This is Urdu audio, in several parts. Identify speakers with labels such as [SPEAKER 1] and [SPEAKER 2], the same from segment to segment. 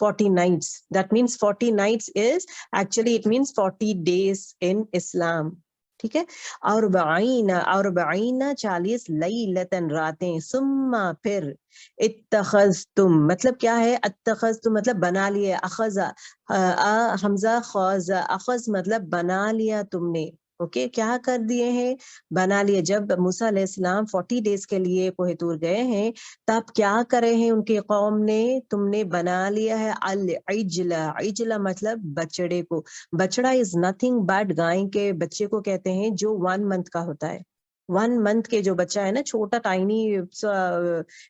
[SPEAKER 1] 40 nights, that means 40 nights is actually it means 40 days in Islam, ٹھیک ہے. اور بعین 40 لیلتن راتیں، ثم پھر اتخذتم مطلب کیا ہے، اتخذتم مطلب بنا لیا، اخذ حمزہ خاز، اخذ مطلب بنا لیا تم نے. اوکے کیا کر دیے ہیں، بنا لیا. جب موسیٰ علیہ السلام 40 ڈیز کے لیے کوہ طور گئے ہیں تب کیا کرے ہیں ان کی قوم نے، تم نے بنا لیا ہے العجل. عجل مطلب بچڑے کو. بچڑا از نتھنگ بٹ گائے کے بچے کو کہتے ہیں جو 1 منتھ کا ہوتا ہے. 1 منتھ کے جو بچہ ہے نا، چھوٹا ٹائنی،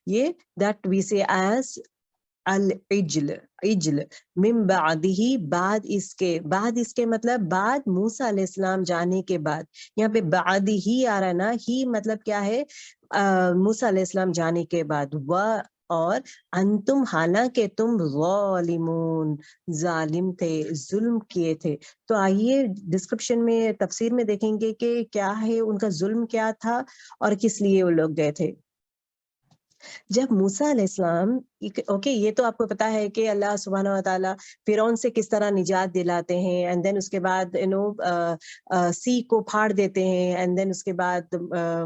[SPEAKER 1] یہ دیٹ وی سے ایز العجل. عجل من بعدہ بعد اس کے مطلب بعد موسیٰ علیہ السلام جانے کے بعد. یہاں پہ بعد ہی آ رہا ہے نا، ہی مطلب کیا ہے، موسیٰ علیہ السلام جانے کے بعد. اور انتم حالانکہ تم ظالمون ظالم تھے، ظلم کیے تھے. تو آئیے ڈسکرپشن میں تفسیر میں دیکھیں گے کہ کیا ہے ان کا ظلم کیا تھا اور کس لیے وہ لوگ گئے تھے. جب موسیٰ علیہ السلام، اوکے یہ تو آپ کو پتا ہے کہ اللہ سبحانہ و تعالیٰ فرعون سے کس طرح نجات دلاتے ہیں، اینڈ دین اس کے بعد سی کو پھاڑ دیتے ہیں، اینڈ دین اس کے بعد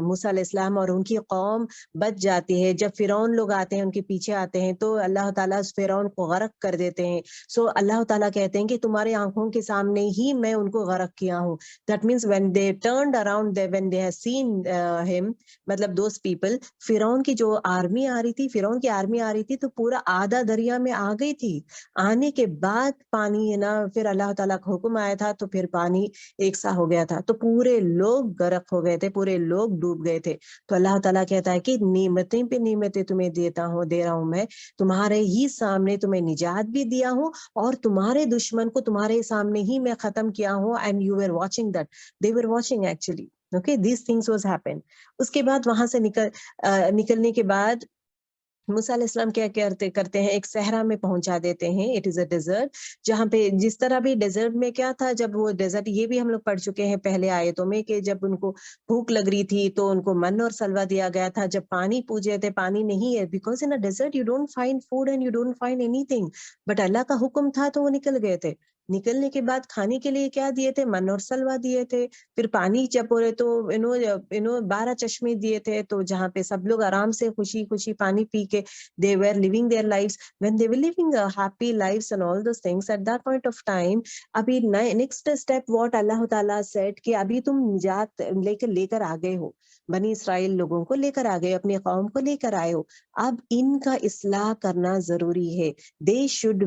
[SPEAKER 1] موسیٰ علیہ السلام اور ان کی قوم بچ جاتی ہے. جب فرعون لوگ آتے ہیں ان کے پیچھے آتے ہیں تو اللہ تعالیٰ اس فرعون کو غرق کر دیتے ہیں. سو اللہ تعالیٰ کہتے ہیں کہ تمہارے آنکھوں کے سامنے ہی میں ان کو غرق کیا ہوں. That means when they turned around, when they have seen him مطلب those people، فرعون کی جو آرمی آ رہی تھی، فرعون کی آرمی آ رہی تھی تو پورا آدھا دریا میں آ گئی تھی. آنے کے بعد پانی ہے نا، پھر اللہ تعالیٰ کا حکم آیا تھا تو پھر پانی ایک سا ہو گیا تھا، تو پورے لوگ غرق ہو گئے تھے، پورے لوگ ڈوب گئے تھے. تو اللہ تعالیٰ کہتا ہے کہ نعمتیں پہ نعمتیں تمہیں دے رہا ہوں میں، تمہارے ہی سامنے تمہیں نجات بھی دیا ہوں اور تمہارے دشمن کو تمہارے سامنے ہی میں ختم کیا ہوں. And you were watching that, they were watching actually. Okay, these things was happened. اس کے بعد وہاں سے نکلنے کے بعد موسیٰ علیہ السلام کیا کرتے ہیں، ایک صحرا میں پہنچا دیتے ہیں. اٹ از اے ڈیزرٹ، جہاں پہ جس طرح بھی ڈیزرٹ میں کیا تھا، جب وہ ڈیزرٹ، یہ بھی ہم لوگ پڑھ چکے ہیں پہلے آیتوں میں کہ جب ان کو بھوک لگ رہی تھی تو ان کو من اور سلوا دیا گیا تھا. جب پانی پوجے تھے، پانی نہیں ہے، because in desert you don't find food and you don't find anything, but Allah کا حکم تھا تو وہ نکل گئے تھے. نکلنے کے بعد کھانے کے لیے کیا دیے تھے، من اور سلوا دیے تھے. پھر پانی جب ہو رہے تو 12 چشمے دیے تھے، تو جہاں پہ سب لوگ آرام سے خوشی خوشی پانی پی کے they were living their lives. When they were living a happy lives and all those things, at that point of time ابھی next step what اللہ تعالیٰ said کہ ابھی تم نجات لے کر آ گئے ہو، بنی اسرائیل لوگوں کو لے کر آ گئے، اپنی قوم کو لے کر آئے ہو، اب ان کا اصلاح کرنا ضروری ہے.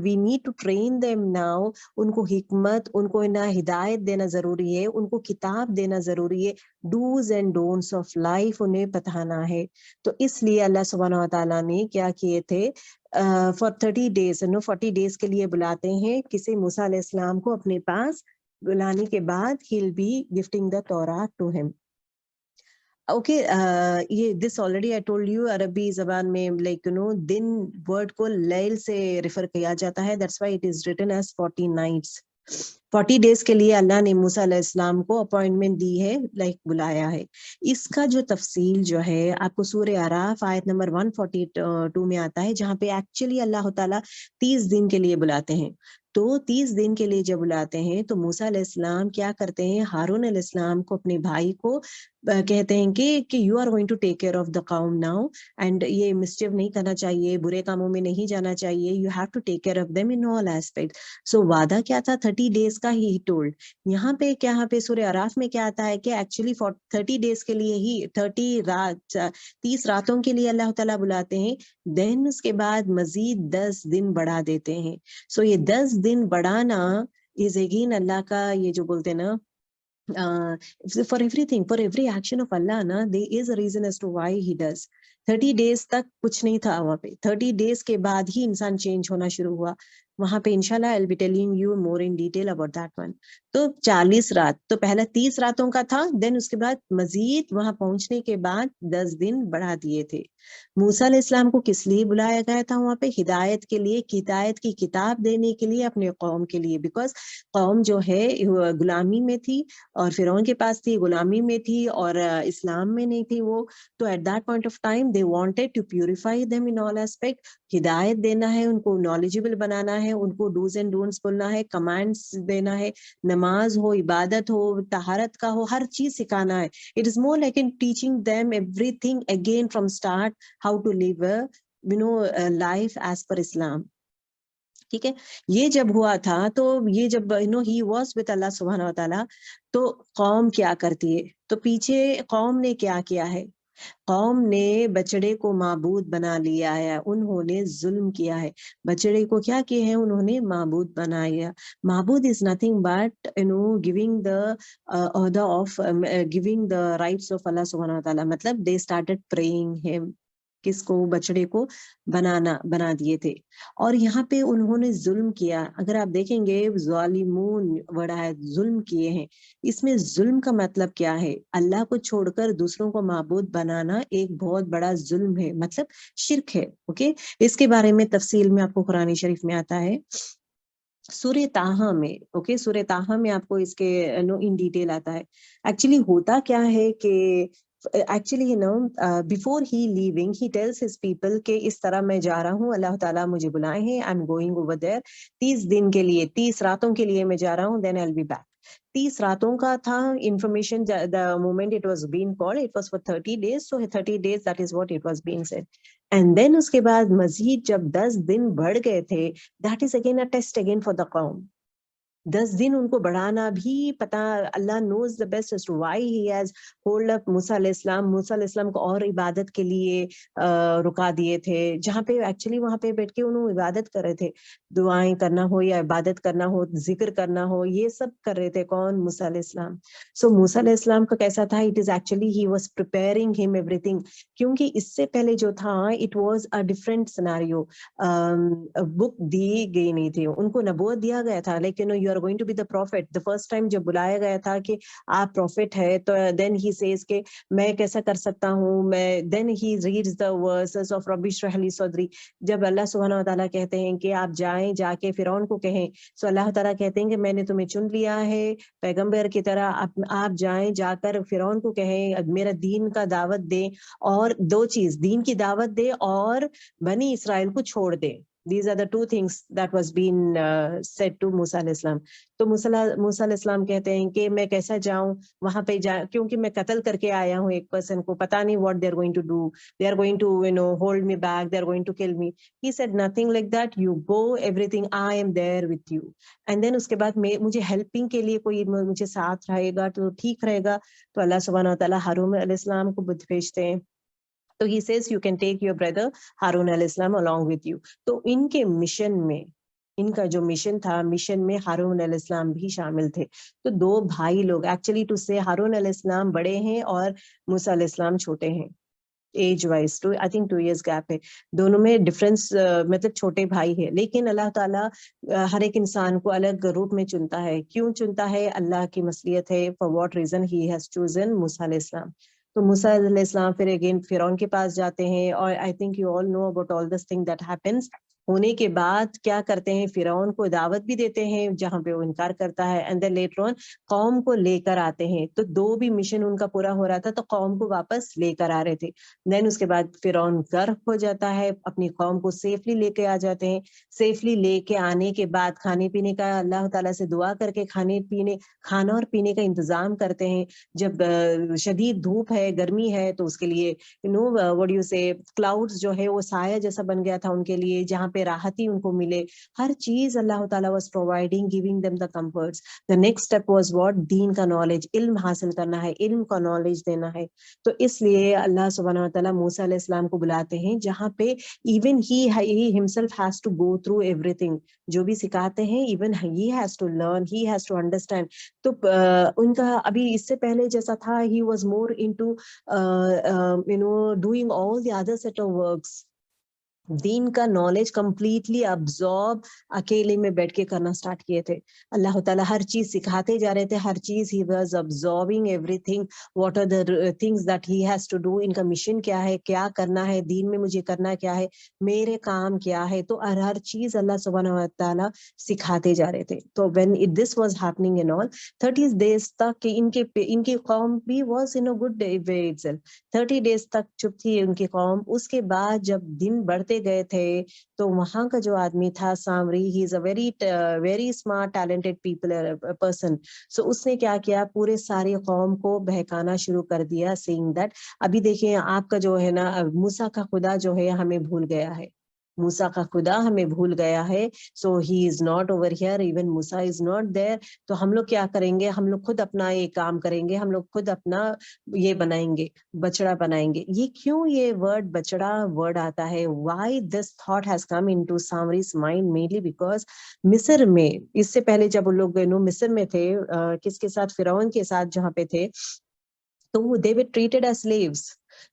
[SPEAKER 1] we need to train them now. ان کو حکمت، ان کو ہدایت دینا ضروری ہے، ان کو کتاب دینا ضروری ہے، do's and don'ts of life انہیں بتانا ہے. تو اس لیے اللہ سبحانہ و تعالیٰ نے کیا کیے تھے، for 30 days 40 days کے لیے بلاتے ہیں کسی موسیٰ علیہ السلام کو اپنے پاس. بلانے کے بعد he'll be gifting the Torah to him. Okay یہ دس آلریڈی آئی ٹولڈ یو، عربی زبان میں لائک دن ورڈ کو لیل سے ریفر کیا جاتا ہے، that's why it is written as 40 nights. 40 days کے لیے اللہ نے موسیٰ علیہ السلام کو اپوائنٹمنٹ دی ہے، لائک بلایا ہے. اس کا جو تفصیل جو ہے آپ کو سورہ اعراف آیت نمبر 142 میں آتا ہے، جہاں پہ ایکچولی اللہ تعالیٰ 30 دن کے لیے بلاتے ہیں. تو 30 دن کے لیے جب بلاتے ہیں تو موسیٰ علیہ السلام کیا کرتے ہیں، ہارون علیہ السلام کو، اپنے بھائی کو کہتے ہیں کہ you are going to take care of the قوم ناؤ، اینڈ یہ مسچیف نہیں کرنا چاہیے، برے کاموں میں نہیں جانا چاہیے، you have to take care of them in all aspect. So وعدہ کیا تھا، 30 ڈیز کا ہی ٹولڈ. یہاں پہ سورہ اعراف میں کیا آتا ہے کہ ایکچولی 30 ڈیز کے لیے ہی 30 راتوں کے لیے اللہ تعالیٰ بلاتے ہیں، دین اس کے بعد مزید 10 دن بڑھا دیتے ہیں. سو یہ 10 دن بڑھانا از اگین اللہ کا، یہ جو بولتے ہیں نا for everything, for every action of Allah نا there is a reason as to why he does. 30 days تک کچھ نہیں تھا وہاں پہ، 30 ڈیز کے بعد ہی انسان چینج ہونا شروع ہوا وہاں پہ. انشاءاللہ I'll be telling you more in detail about that one. تو 40 رات، تو پہلا 30 راتوں کا تھا، دین اس کے بعد مزید وہاں پہنچنے کے بعد 10 دن بڑھا دیے تھے. موسیٰ علیہ السلام کو کس لیے بلایا گیا تھا وہاں پہ؟ ہدایت کے لیے، ہدایت کی کتاب دینے کے لیے اپنے قوم کے لیے، بیکاز قوم جو ہے غلامی میں تھی اور فرعون کے پاس تھی، غلامی میں تھی اور اسلام میں نہیں تھی وہ. تو at that point of time they wanted to purify them in all aspect. ہدایت دینا ہے ان کو، نالجیبل بنانا ہے ان کو، ڈوز اینڈ ڈونٹس بولنا ہے، کمانڈس دینا ہے، نماز ہو, عبادت ہو, طہارت کا ہو, ہر چیز سکھانا ہے. It is more like in teaching them everything again from start, how to live a life as per Islam. ٹھیک ہے, یہ جب ہوا تھا تو یہ جب he was with اللہ سبحانہ و تعالیٰ, تو قوم کیا کرتی ہے, تو پیچھے قوم نے کیا کیا ہے, قوم نے بچڑے کو معبود بنا لیا ہے, انہوں نے ظلم کیا ہے, بچڑے کو کیا کیا ہے, انہوں نے معبود بنایا. معبود is nothing but giving the order of giving the rights of Allah subhanahu wa ta'ala. مطلب they started praying him, کس کو, بچڑے کو بنا دیے تھے. اور یہاں پہ انہوں نے ظلم کیا. اگر آپ دیکھیں گے ظالمون بڑا ہے, ظلم کیے ہیں. اس میں ظلم کا مطلب کیا ہے, اللہ کو چھوڑ کر دوسروں کو معبود بنانا ایک بہت بڑا ظلم ہے, مطلب شرک ہے. اوکے, اس کے بارے میں تفصیل میں آپ کو قرآن شریف میں آتا ہے, سورہ طٰہٰ میں. اوکے, سورہ طٰہٰ میں آپ کو اس کے ان ڈیٹیل آتا ہے. ایکچولی ہوتا کیا ہے کہ actually before he leaving he tells his people کہ اس طرح میں جا رہا ہوں, اللہ تعالیٰ مجھے بلائے ہیں, I'm going over there 30 دن کے لیے, 30 راتوں کے لیے میں جا رہا ہوں, then I'll be back. 30 راتوں کا تھا information, the moment it was being called it was for 30 days, so 30 days that is what it was being said. And then اس کے بعد مزید جب 10 دن بڑھ گئے تھے, that is again a test again for the قوم. 10 دن ان کو بڑھانا بھی پتا, اللہ knows the best as to why he has hold up موسیٰ علیہ السلام. موسیٰ علیہ السلام کو اور عبادت کے لیے رکا دیے تھے, جہاں پہ ایکچولی وہاں پہ بیٹھ کے انہوں عبادت کر رہے تھے, دعائیں کرنا ہو یا عبادت کرنا ہو, ذکر کرنا ہو, یہ سب کر رہے تھے. کون, موسیٰ علیہ السلام. سو موسیٰ علیہ السلام کا کیسا تھا, it is actually he was preparing him everything, کیونکہ اس سے پہلے جو تھا it was a different scenario. بک دی گئی نہیں تھی, ان کو نبوت دیا گیا تھا, لیکن you are going to be the prophet. The first time جب بلایا گیا تھا کہ آپ prophet ہے, تو then he says کہ میں کیسا کر سکتا ہوں, میں then he reads the verses of رب اشرح لی صدری. جب اللہ سبحانہ و تعالیٰ کہتے ہیں کہ آپ جائیں, جا کے فرعون کو کہیں, سو اللہ تعالیٰ کہتے ہیں کہ میں نے تمہیں چن لیا ہے پیغمبر کی طرح, آپ جائیں, جا کر فرعون کو کہیں میرا دین کا دعوت دیں, اور 2 چیز, دین کی دعوت دے اور بنی اسرائیل کو چھوڑ دے. These are the 2 things that was being said to موسیٰ علیہ السلام. تو موسیٰ علیہ السلام کہتے ہیں کہ میں کیسا جاؤں وہاں پہ, کیونکہ میں قتل کر کے آیا ہوں ایک پرسن کو, پتا نہیں what they are going to do, they are going to hold me back, they are going to kill me. He said nothing like that, you go, everything, I am there with you. And then اس کے بعد مجھے ہیلپنگ کے لیے کوئی مجھے ساتھ رہے گا تو ٹھیک رہے گا. تو اللہ سبحانہ و تعالیٰ ہارون علیہ السلام کو بھیجتے ہیں, تو he says you can take your brother Haroon علیہ السلام along with you. تو ان کے مشن میں, ان کا جو مشن تھا, مشن میں ہارون علیہ السلام بھی شامل تھے. تو 2 بھائی لوگ, ایکچولی ٹو سے ہارون علیہ السلام بڑے ہیں اور موسیٰ علیہ السلام چھوٹے ہیں, ایج وائز تو I think 2 years گیپ ہے, دونوں میں ڈفرینس, مطلب چھوٹے بھائی ہے. لیکن اللہ تعالیٰ ہر ایک انسان کو الگ روپ میں چنتا ہے. کیوں چنتا ہے, اللہ کی مصلحت ہے. for what reason he has chosen موسیٰ علیہ السلام. تو موسیٰ علیہ السلام پھر اگین فرعون کے پاس جاتے ہیں, اور I think you all know about all this thing that happens. ہونے کے بعد کیا کرتے ہیں, فرعون کو دعوت بھی دیتے ہیں جہاں پہ وہ انکار کرتا ہے, and then later on قوم کو لے کر آتے ہیں. تو 2 بھی مشن ان کا پورا ہو رہا تھا, تو قوم کو واپس لے کر آ رہے تھے. دین اس کے بعد فرعون غرق ہو جاتا ہے, اپنی قوم کو سیفلی لے کے آ جاتے ہیں. سیفلی لے کے آنے کے بعد کھانے پینے کا اللہ تعالیٰ سے دعا کر کے کھانا اور پینے کا انتظام کرتے ہیں. جب شدید دھوپ ہے, گرمی ہے, تو اس کے لیے what do you say, clouds جو ہے وہ سایہ جیسا بن گیا تھا ان کے لیے, جہاں پہ راحتی ان کو ملے. ہر چیز اللہ تعالیٰ was providing, giving them the comforts. The next step was what, دین کا knowledge, علم حاصل کرنا ہے, علم کا knowledge دینا ہے. تو اس لیے اللہ سبحانہ و تعالیٰ موسیٰ علیہ السلام کو بلاتے ہیں, جہاں پہ even he himself has to go through everything. جو بھی سکھاتے ہیں even he has to learn, he has to understand. تو ان کا ابھی اس سے پہلے جیسا تھا, he was more into doing all the other set of works. دین کا نالج کمپلیٹلی ابزارب اکیلے میں بیٹھ کے کرنا سٹارٹ کیے تھے. اللہ تعالیٰ ہر چیز سکھاتے جا رہے تھے, ہر چیز he was absorbing everything. What are the things that he has to do, ان کا مشن کیا ہے, کیا کرنا ہے دین میں, مجھے کرنا کیا ہے, میرے کام کیا ہے. تو ہر چیز اللہ سبحانہ و تعالیٰ سکھاتے جا رہے تھے. تو when this was happening and all 30 days تک ان کی قوم بھی was in a good way itself. 30 days تک چپ تھی ان کی قوم. اس کے بعد جب دن بڑھتے ڈھونڈتے گئے تھے تو وہاں کا جو آدمی تھا سامری, he is a very smart talented person. So اس نے کیا کیا, پورے ساری قوم کو بہکانا شروع کر دیا, سیئنگ دیٹ ابھی دیکھیں آپ کا جو ہے نا موسیٰ کا خدا جو ہے ہمیں بھول گیا ہے, موسیٰ کا خدا ہمیں بھول گیا ہے. So he is not over here, even موسیٰ از ناٹ دیر. تو ہم لوگ کیا کریں گے, ہم لوگ خود اپنا یہ کام کریں گے, ہم لوگ خود اپنا یہ بنائیں گے, بچڑا بنائیں گے. یہ کیوں یہ ورڈ بچڑا ورڈ آتا ہے, why this thought has come into سامریز مائنڈ, مینلی بیکاز مصر میں اس سے پہلے جب وہ لوگ مصر میں تھے, کس کے ساتھ, فرعون کے ساتھ جہاں پہ تھے, تو they were treated as slaves.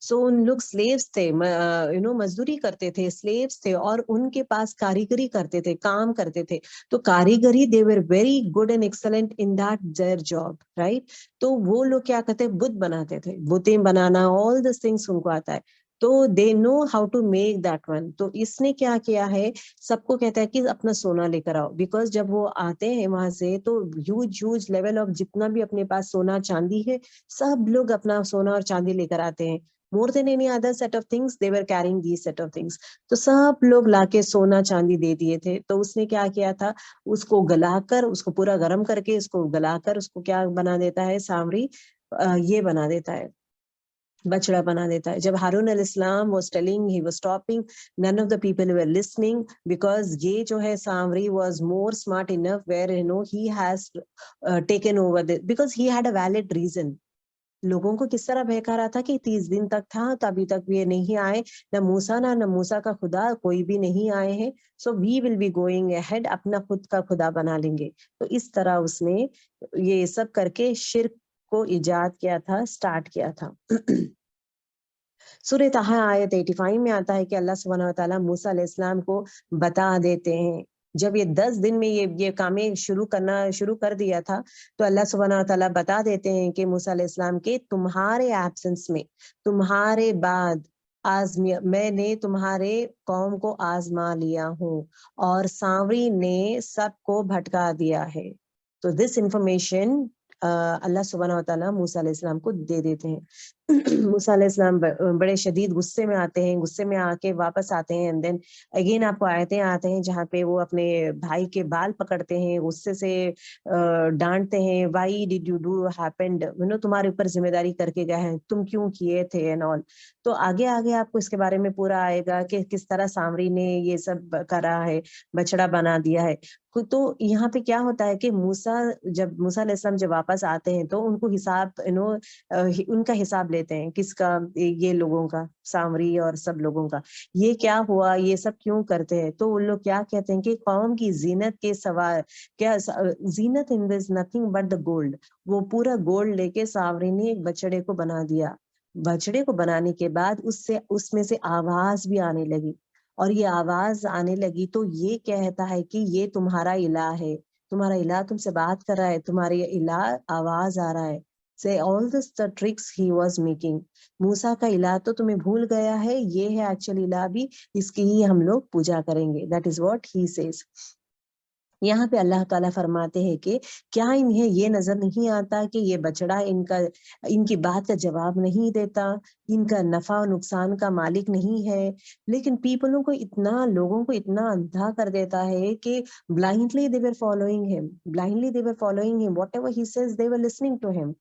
[SPEAKER 1] سو ان لوگ سلیوز تھے, مزدوری کرتے تھے, سلیوز تھے, اور ان کے پاس کاریگری کرتے تھے, کام کرتے تھے. تو کاریگری they were very good and excellent in that their job, right? تو وہ لوگ کیا کرتے, بت بناتے تھے, بتیں بنانا, all these things ان کو آتا ہے. تو they know how to make that one. تو اس نے کیا کیا ہے, سب کو کہتا ہے کہ اپنا سونا لے کر آؤ, بیکاز جب وہ آتے ہیں وہاں سے تو ہیوج لیول آف جتنا بھی اپنے پاس سونا چاندی ہے سب لوگ اپنا سونا اور چاندی لے کر آتے ہیں. more than any other set of things they were carrying these set of things. تو سب لوگ لا کے سونا چاندی دے دیے تھے. تو اس نے کیا کیا تھا, اس کو گلا کر, اس کو پورا گرم کر کے, اس کو گلا کر, اس کو کیا بنا دیتا ہے سامری, یہ بنا دیتا ہے, بچڑا بنا دیتا ہے. جب ہارون علیہ السلام was telling, he was stopping, none of the people were listening, because یہ جو ہے سامری was more smart enough where he has taken over this, because he had a valid reason. لوگوں کو کس طرح بہکا رہا تھا کہ 30 دن تک تھا, تو ابھی تک یہ نہیں آئے, نہ موسیٰ نہ موسیٰ کا خدا, کوئی بھی نہیں آئے ہیں. سو وی ول بی گوئنگ اہیڈ, اپنا خود کا خدا بنا لیں گے. تو اس طرح اس نے یہ سب کر کے شرک کو ایجاد کیا تھا, سٹارٹ کیا تھا. سورہ طٰہٰ آیت 85 میں آتا ہے کہ اللہ سبحانہ و تعالیٰ موسیٰ علیہ السلام کو بتا دیتے ہیں, جب یہ 10 دن میں یہ کامیں شروع کر دیا تھا, تو اللہ سبحانہ و تعالیٰ بتا دیتے ہیں کہ موسیٰ علیہ السلام کے تمہارے ایبسنس میں, تمہارے بعد میں نے تمہارے قوم کو آزما لیا ہوں, اور سامری نے سب کو بھٹکا دیا ہے. تو دس انفارمیشن اللہ سبحانہ و تعالیٰ موسیٰ علیہ السلام کو دے دیتے ہیں. موسیٰ علیہ السلام بڑے شدید غصے میں آتے ہیں, غصے میں آ کے واپس آتے ہیں, اینڈ دین اگین آپ کو آیتیں آتے ہیں جہاں پہ وہ اپنے بھائی کے بال پکڑتے ہیں, غصے سے ڈانٹتے ہیں, why did you do happened, تمہارے اوپر ذمہ داری کر کے گئے ہیں, تم کیوں کیے تھے, اینڈ آل. تو آگے آپ کو اس کے بارے میں پورا آئے گا کہ کس طرح سامری نے یہ سب کرا ہے, بچڑا بنا دیا ہے. تو یہاں پہ کیا ہوتا ہے کہ موسیٰ علیہ السلام جب واپس آتے ہیں تو ان کو حساب ان کا حساب لیتے ہیں, کس کا, یہ لوگوں کا, سامری اور سب لوگوں کا, یہ کیا ہوا, یہ سب کیوں کرتے ہیں. تو ان لوگ کیا کہتے ہیں کہ قوم کی زینت کے سوائے کیا زینت ان دس نتھنگ بٹ دا گولڈ, وہ پورا گولڈ لے کے سامری نے ایک بچڑے کو بنا دیا. بچڑے کو بنانے کے بعد اس میں سے آواز بھی آنے لگی, اور یہ آواز آنے لگی تو یہ کہتا ہے کہ یہ تمہارا الہ ہے, تمہارا الہ تم سے بات کر رہا ہے, تمہارے الہ آواز آ رہا ہے. Say all the tricks he was making. موسیٰ کا الہ تو تمہیں بھول گیا ہے, یہ ہے ایکچولی الہ بھی, اس کی ہی ہم لوگ پوجا کریں گے. That is what he says. یہاں پہ اللہ تعالیٰ فرماتے ہیں کہ کیا انہیں یہ نظر نہیں آتا کہ یہ بچڑا ان کی بات کا جواب نہیں دیتا, ان کا نفع و نقصان کا مالک نہیں ہے, لیکن لوگوں کو اتنا اندھا کر دیتا ہے کہ blindly they were following him, whatever he says they were listening to him.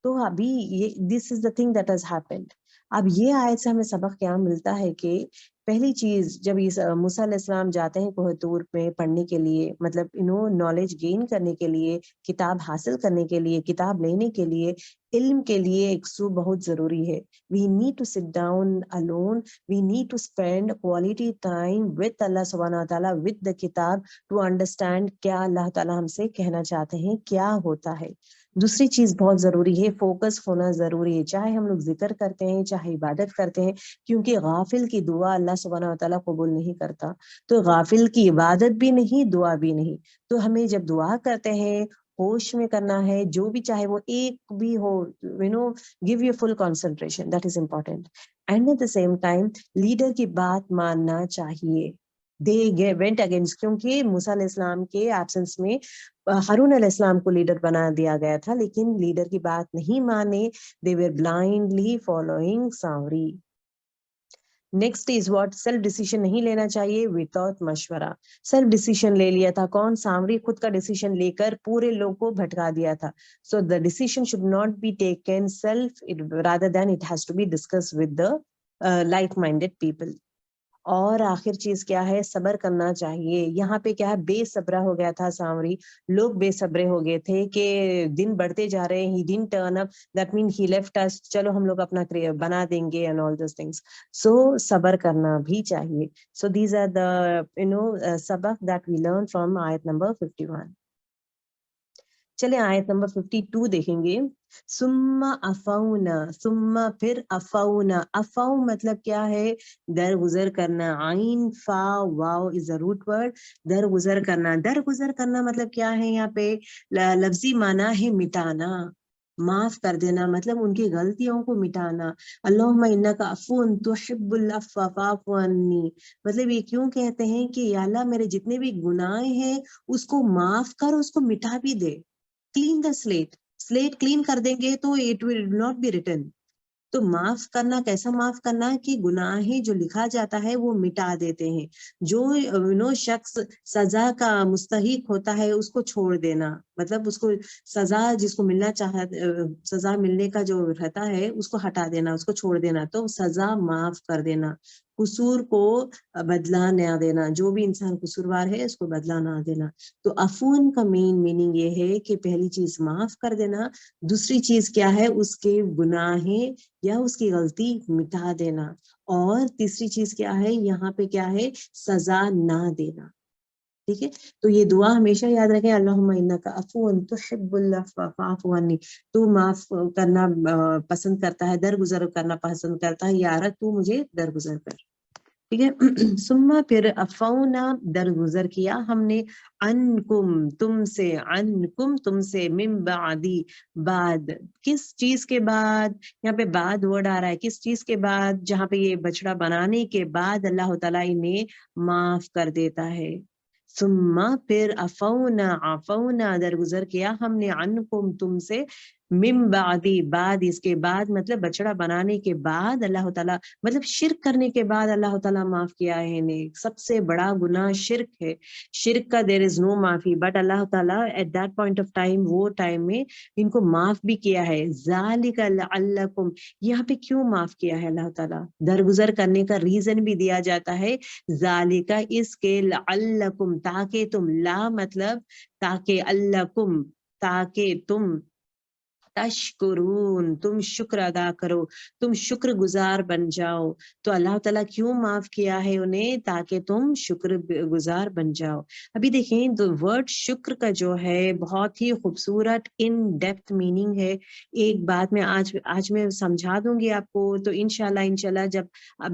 [SPEAKER 1] تو ابھی this is the thing that has happened. اب یہ آیت سے ہمیں سبق کیا ملتا ہے کہ پہلی چیز, جب موسیٰ علیہ السلام جاتے ہیں کوہ طور میں پڑھنے کے لیے, مطلب نالج گین کرنے کے لیے, کتاب حاصل کرنے کے لیے, کتاب لینے کے لیے, علم کے لیے ایک سو بہت ضروری ہے. We need to sit down alone, we need to spend quality time with Allah subhanahu wa ta'ala, with the kitab, to understand کیا اللہ تعالیٰ ہم سے کہنا چاہتے ہیں, کیا ہوتا ہے. دوسری چیز بہت ضروری ہے, فوکس ہونا ضروری ہے, چاہے ہم لوگ ذکر کرتے ہیں, چاہے عبادت کرتے ہیں, کیونکہ غافل کی دعا اللہ سبحانہ و تعالیٰ قبول نہیں کرتا. تو غافل کی عبادت بھی نہیں, دعا بھی نہیں. تو ہمیں جب دعا کرتے ہیں ہوش میں کرنا ہے, جو بھی چاہے وہ ایک بھی ہو, give your full concentration, that is important. And at the same time leader کی بات ماننا چاہیے. They went against, کیونکہ موسیٰ علیہ السلام کے ایبسنس میں ہارون علیہ السلام کو لیڈر بنا دیا گیا تھا, لیکن لیڈر کی بات نہیں مانے. They were blindly following Samri. Next is what self decision نہیں لینا چاہیے وداؤٹ مشورہ. سیلف ڈیسیشن لے لیا تھا کون؟ سامری خود کا ڈیسیشن لے کر پورے لوگ کو بھٹکا دیا تھا. So the decision should not be taken self rather than it has to be discuss with the like minded people. اور آخر چیز کیا ہے؟ صبر کرنا چاہیے. یہاں پہ کیا ہے؟ بے صبرا ہو گیا تھا سامری. لوگ بے صبرے ہو گئے تھے کہ دن بڑھتے جا رہے ہیں. He didn't turn up. That means he left us. چلو ہم لوگ اپنا بنا دیں گے and all those things. So صبر کرنا بھی چاہیے. So these are the سبق that we learn from آیت نمبر 51. چلے آیت نمبر 52 دیکھیں گے. ثم افونا، ثم پھر افونا. افو مطلب کیا ہے؟ درگزر کرنا. عین فا واو از a root word. درگزر کرنا. درگزر کرنا مطلب کیا ہے؟ یہاں پہ لفظی معنی ہے مٹانا، معاف کر دینا، مطلب ان کی غلطیوں کو مٹانا. اللہم انک عفو تحب العفو فاعف عنی. مطلب یہ کیوں کہتے ہیں کہ یا اللہ میرے جتنے بھی گناہ ہیں اس کو معاف کر، اس کو مٹا بھی دے. کلین دا سلیٹ کلین کر دیں گے تو it will not be written. تو معاف کرنا کیسا معاف کرنا کہ گناہیں جو لکھا جاتا ہے وہ مٹا دیتے ہیں. جو شخص سزا کا مستحق ہوتا ہے اس کو چھوڑ دینا، مطلب اس کو سزا جس کو ملنا سزا ملنے کا جو رہتا ہے اس کو ہٹا دینا، اس کو چھوڑ دینا. تو سزا معاف کر دینا، قصور کو بدلا نہ دینا. جو بھی انسان قصوروار ہے اس کو بدلا نہ دینا. تو عفون کا مین میننگ یہ ہے کہ پہلی چیز معاف کر دینا، دوسری چیز کیا ہے؟ اس کے گناہیں یا اس کی غلطی مٹا دینا، اور تیسری چیز کیا ہے؟ یہاں پہ کیا ہے؟ سزا نہ دینا. ٹھیک ہے، تو یہ دعا ہمیشہ یاد رکھیں. اللہم انک عفو تحب العفو فاعف عنی. تو معاف کرنا پسند کرتا ہے، درگزر کرنا پسند کرتا ہے، یا رب تو مجھے درگزر کر. ٹھیک ہے. ثم پھر افونا درگزر کیا ہم نے، عنکم تم سے، عنکم تم سے، من بعدی بعد. کس چیز کے بعد؟ یہاں پہ بعد ورڈ آ رہا ہے. کس چیز کے بعد؟ جہاں پہ یہ بچڑا بنانے کے بعد اللہ تعالیٰ انہیں معاف کر دیتا ہے. ثم پھر افونا، عفونا درگزر کیا ہم نے، عنکم تم سے، من بعدی بعد اس کے بعد، مطلب بچڑا بنانے کے بعد اللہ تعالیٰ، مطلب شرک کرنے کے بعد اللہ تعالیٰ معاف کیا ہے انہیں. سب سے بڑا گناہ شرک ہے. شرک کا دیر از نو معافی، بٹ اللہ تعالیٰ at that point of time, وہ ٹائم میں ان کو معاف بھی کیا ہے. ذالک لعلکم، یہاں پہ کیوں معاف کیا ہے اللہ تعالیٰ؟ درگزر کرنے کا ریزن بھی دیا جاتا ہے. ذالک اس کے، لعلکم تاکہ تم، لا مطلب تاکہ، اللکم تاکہ تم، تشکرون تم شکر ادا کرو، تم شکر گزار بن جاؤ. تو اللہ تعالیٰ کیوں معاف کیا ہے انہیں؟ تاکہ تم شکر گزار بن جاؤ. ابھی دیکھیں تو ورڈ شکر کا جو ہے بہت ہی خوبصورت ان ڈیپتھ میننگ ہے. ایک بات میں آج میں سمجھا دوں گی آپ کو. تو انشاءاللہ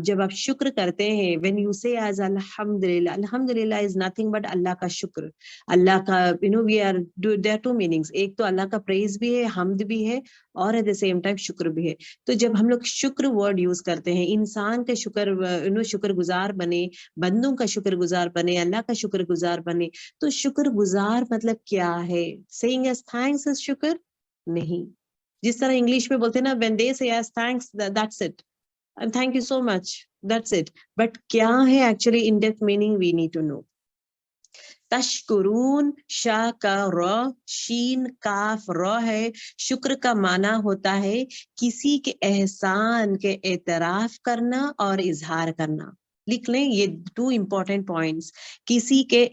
[SPEAKER 1] جب آپ شکر کرتے ہیں، when you say as الحمدللہ، الحمدللہ is nothing but اللہ کا شکر. اللہ کا we are there are two meanings. ایک تو اللہ کا پریز بھی ہے، حمد بھی ہے، اور ایٹ دا سیم ٹائم شکر بھی ہے. تو جب ہم لوگ شکر ورڈ یوز کرتے ہیں، انسان کا شکر گزار بنے، بندوں کا شکر گزار بنے، اللہ کا شکر گزار بنے. تو شکر گزار مطلب کیا ہے؟ saying as thanks as شکر نہیں. جس طرح انگلش میں بولتے ہیں نا when they say as thanks that's it and thank you so much that's it. But کیا ہے actually in depth meaning we need to know. تشکرون، شا کا را، شین کاف را ہے. شکر کا معنی ہوتا ہے کسی کے احسان کے اعتراف کرنا اور اظہار کرنا. لکھ لیں یہ 2 important points. کسی کے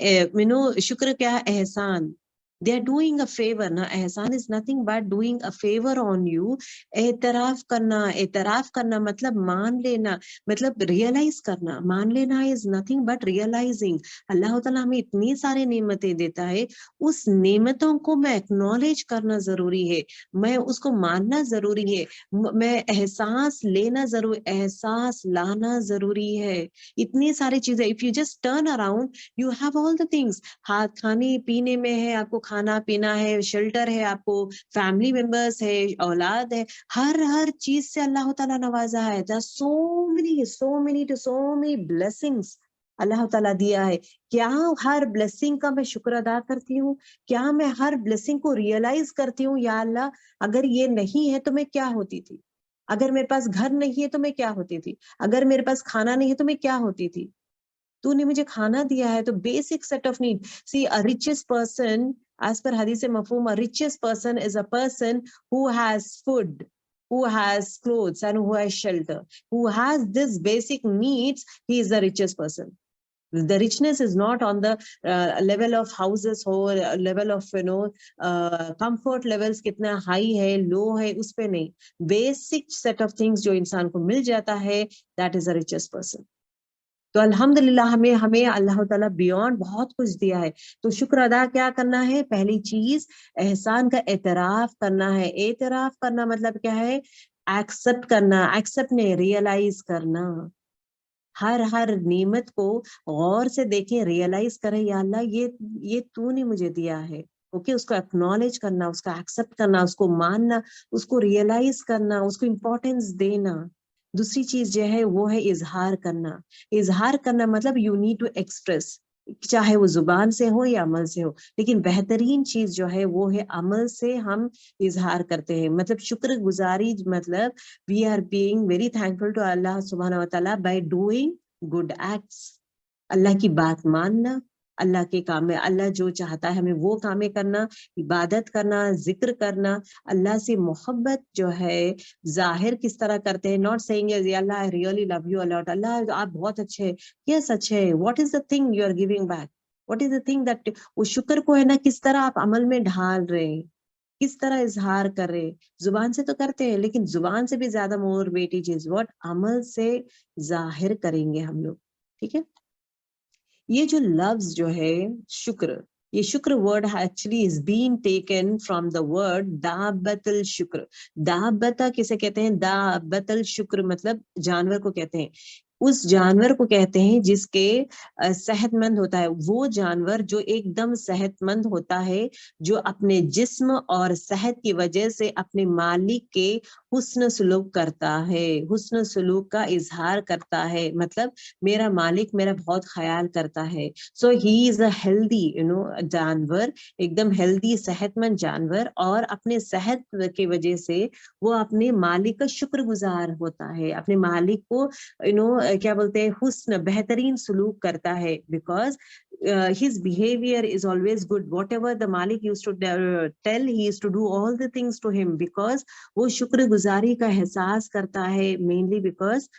[SPEAKER 1] شکر کیا؟ احسان. They are doing a favor. نا احسان is nothing but doing a favor on you. اعتراف کرنا مطلب مان لینا، مطلب ریئلائز کرنا. مان لینا is nothing but realizing. اللہ تعالیٰ ہمیں اتنی سارے نعمتیں دیتا ہے، اس نعمتوں کو میں اکنالج کرنا ضروری ہے، میں اس کو ماننا ضروری ہے، میں احساس لینا ضروری، احساس لانا ضروری ہے. اتنی ساری چیزیں. if you just turn around you have all the things. ہاتھ کھانے پینے میں ہے، آپ کو کھانا پینا ہے، شیلٹر ہے، آپ کو فیملی ممبرس ہے، اولاد ہے، ہر چیز سے اللہ تعالیٰ نوازا ہے. so many blessings اللہ تعالیٰ دیا ہے. کیا ہر بلیسنگ کا میں شکر ادا کرتی ہوں؟ کیا میں ہر بلیسنگ کو ریئلائز کرتی ہوں یا اللہ اگر یہ نہیں ہے تو میں کیا ہوتی تھی؟ اگر میرے پاس گھر نہیں ہے تو میں کیا ہوتی تھی, اگر میرے پاس کھانا نہیں ہے تو میں کیا ہوتی تھی. تو نے مجھے کھانا دیا ہے. تو basic set of need. See a richest person, as per حدیث مفہوم, a richest person is a person who has food, who has clothes and who has shelter, who has this basic needs. He is the richest person. The richness is not on the level of houses or level of comfort levels kitna high hai low hai, us pe nahi. Basic set of things jo insaan ko mil jata hai, that is the richest person. تو الحمدللہ ہمیں اللہ تعالیٰ بیونڈ بہت کچھ دیا ہے. تو شکر ادا کیا کرنا ہے؟ پہلی چیز احسان کا اعتراف کرنا ہے. اعتراف کرنا مطلب کیا ہے؟ ایکسپٹ کرنا. ایکسپٹ نے ریئلائز کرنا. ہر نعمت کو غور سے دیکھیں, ریئلائز کریں, یا اللہ یہ تو نے مجھے دیا ہے. اوکے, اس کو اکنالج کرنا, اس کا ایکسپٹ کرنا, اس کو ماننا, اس کو ریئلائز کرنا, اس کو امپورٹینس دینا. دوسری چیز جو ہے وہ ہے اظہار کرنا. اظہار کرنا مطلب یو نیڈ ٹو ایکسپریس, چاہے وہ زبان سے ہو یا عمل سے ہو, لیکن بہترین چیز جو ہے وہ ہے عمل سے ہم اظہار کرتے ہیں. مطلب شکر گزاری مطلب we are being very thankful to Allah subhanahu wa ta'ala by doing good acts. اللہ کی بات ماننا, اللہ کے کام میں اللہ جو چاہتا ہے ہمیں وہ کامیں کرنا, عبادت کرنا, ذکر کرنا, اللہ سے محبت جو ہے ظاہر کس طرح کرتے ہیں. Not seeing Allah I really love you a lot, Allah آپ بہت اچھے, یس اچھے, what is the thing you are giving back, what is the thing that وہ شکر کو ہے نا کس طرح آپ عمل میں ڈھال رہے ہیں, کس طرح اظہار کر رہے. زبان سے تو کرتے ہیں لیکن زبان سے بھی زیادہ مور ویٹی چیز واٹ عمل سے ظاہر کریں گے ہم لوگ. ٹھیک ہے, یہ جو لفظ جو ہے شکر, یہ شکر word actually is been taken from the word دابت الشکر. دابتا کسے کہتے ہیں؟ دابت الشکر مطلب جانور کو کہتے ہیں. اس جانور کو کہتے ہیں جس کے صحت مند ہوتا ہے. وہ جانور جو ایک دم صحت مند ہوتا ہے, جو اپنے جسم اور صحت کی وجہ سے اپنے مالک کے حسن سلوک کرتا ہے, حسن سلوک کا اظہار کرتا ہے. مطلب میرا مالک میرا بہت خیال کرتا ہے. So he is a healthy جانور, ایک دم ہیلدی صحت مند جانور, اور اپنے صحت کی وجہ سے وہ اپنے مالک کا شکر گزار ہوتا ہے, اپنے مالک کو کیا بولتے ہیں, حسن بہترین سلوک کرتا ہے. Because his behavior is always good. Whatever the Malik used to tell, he used to do all the things to him, because وہ شکر گزاری کا احساس کرتا ہے, mainly because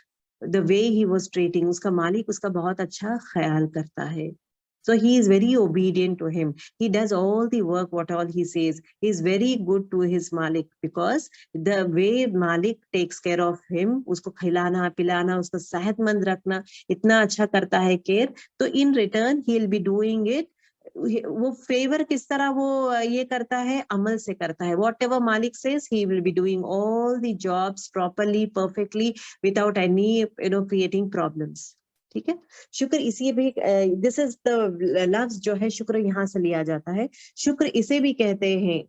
[SPEAKER 1] the way he was treating, اس کا مالک اس کا بہت اچھا خیال کرتا ہے. So he is very obedient to him. He does all the work, what all he says. He is very good to his Malik, because the way Malik takes care of him, اس کو کھلانا پلانا, اس کو صحت مند رکھنا, اتنا اچھا کرتا ہے کیئر. تو in return he will be doing it. وہ فیور کس طرح وہ یہ کرتا ہے؟ عمل سے کرتا ہے. واٹ ایور مالک says, he will be doing all the jobs properly, perfectly, without any creating problems. ٹھیک ہے, شکر اسی بھی دس از دا لفظ جو ہے شکر یہاں سے لیا جاتا ہے. شکر اسے بھی کہتے ہیں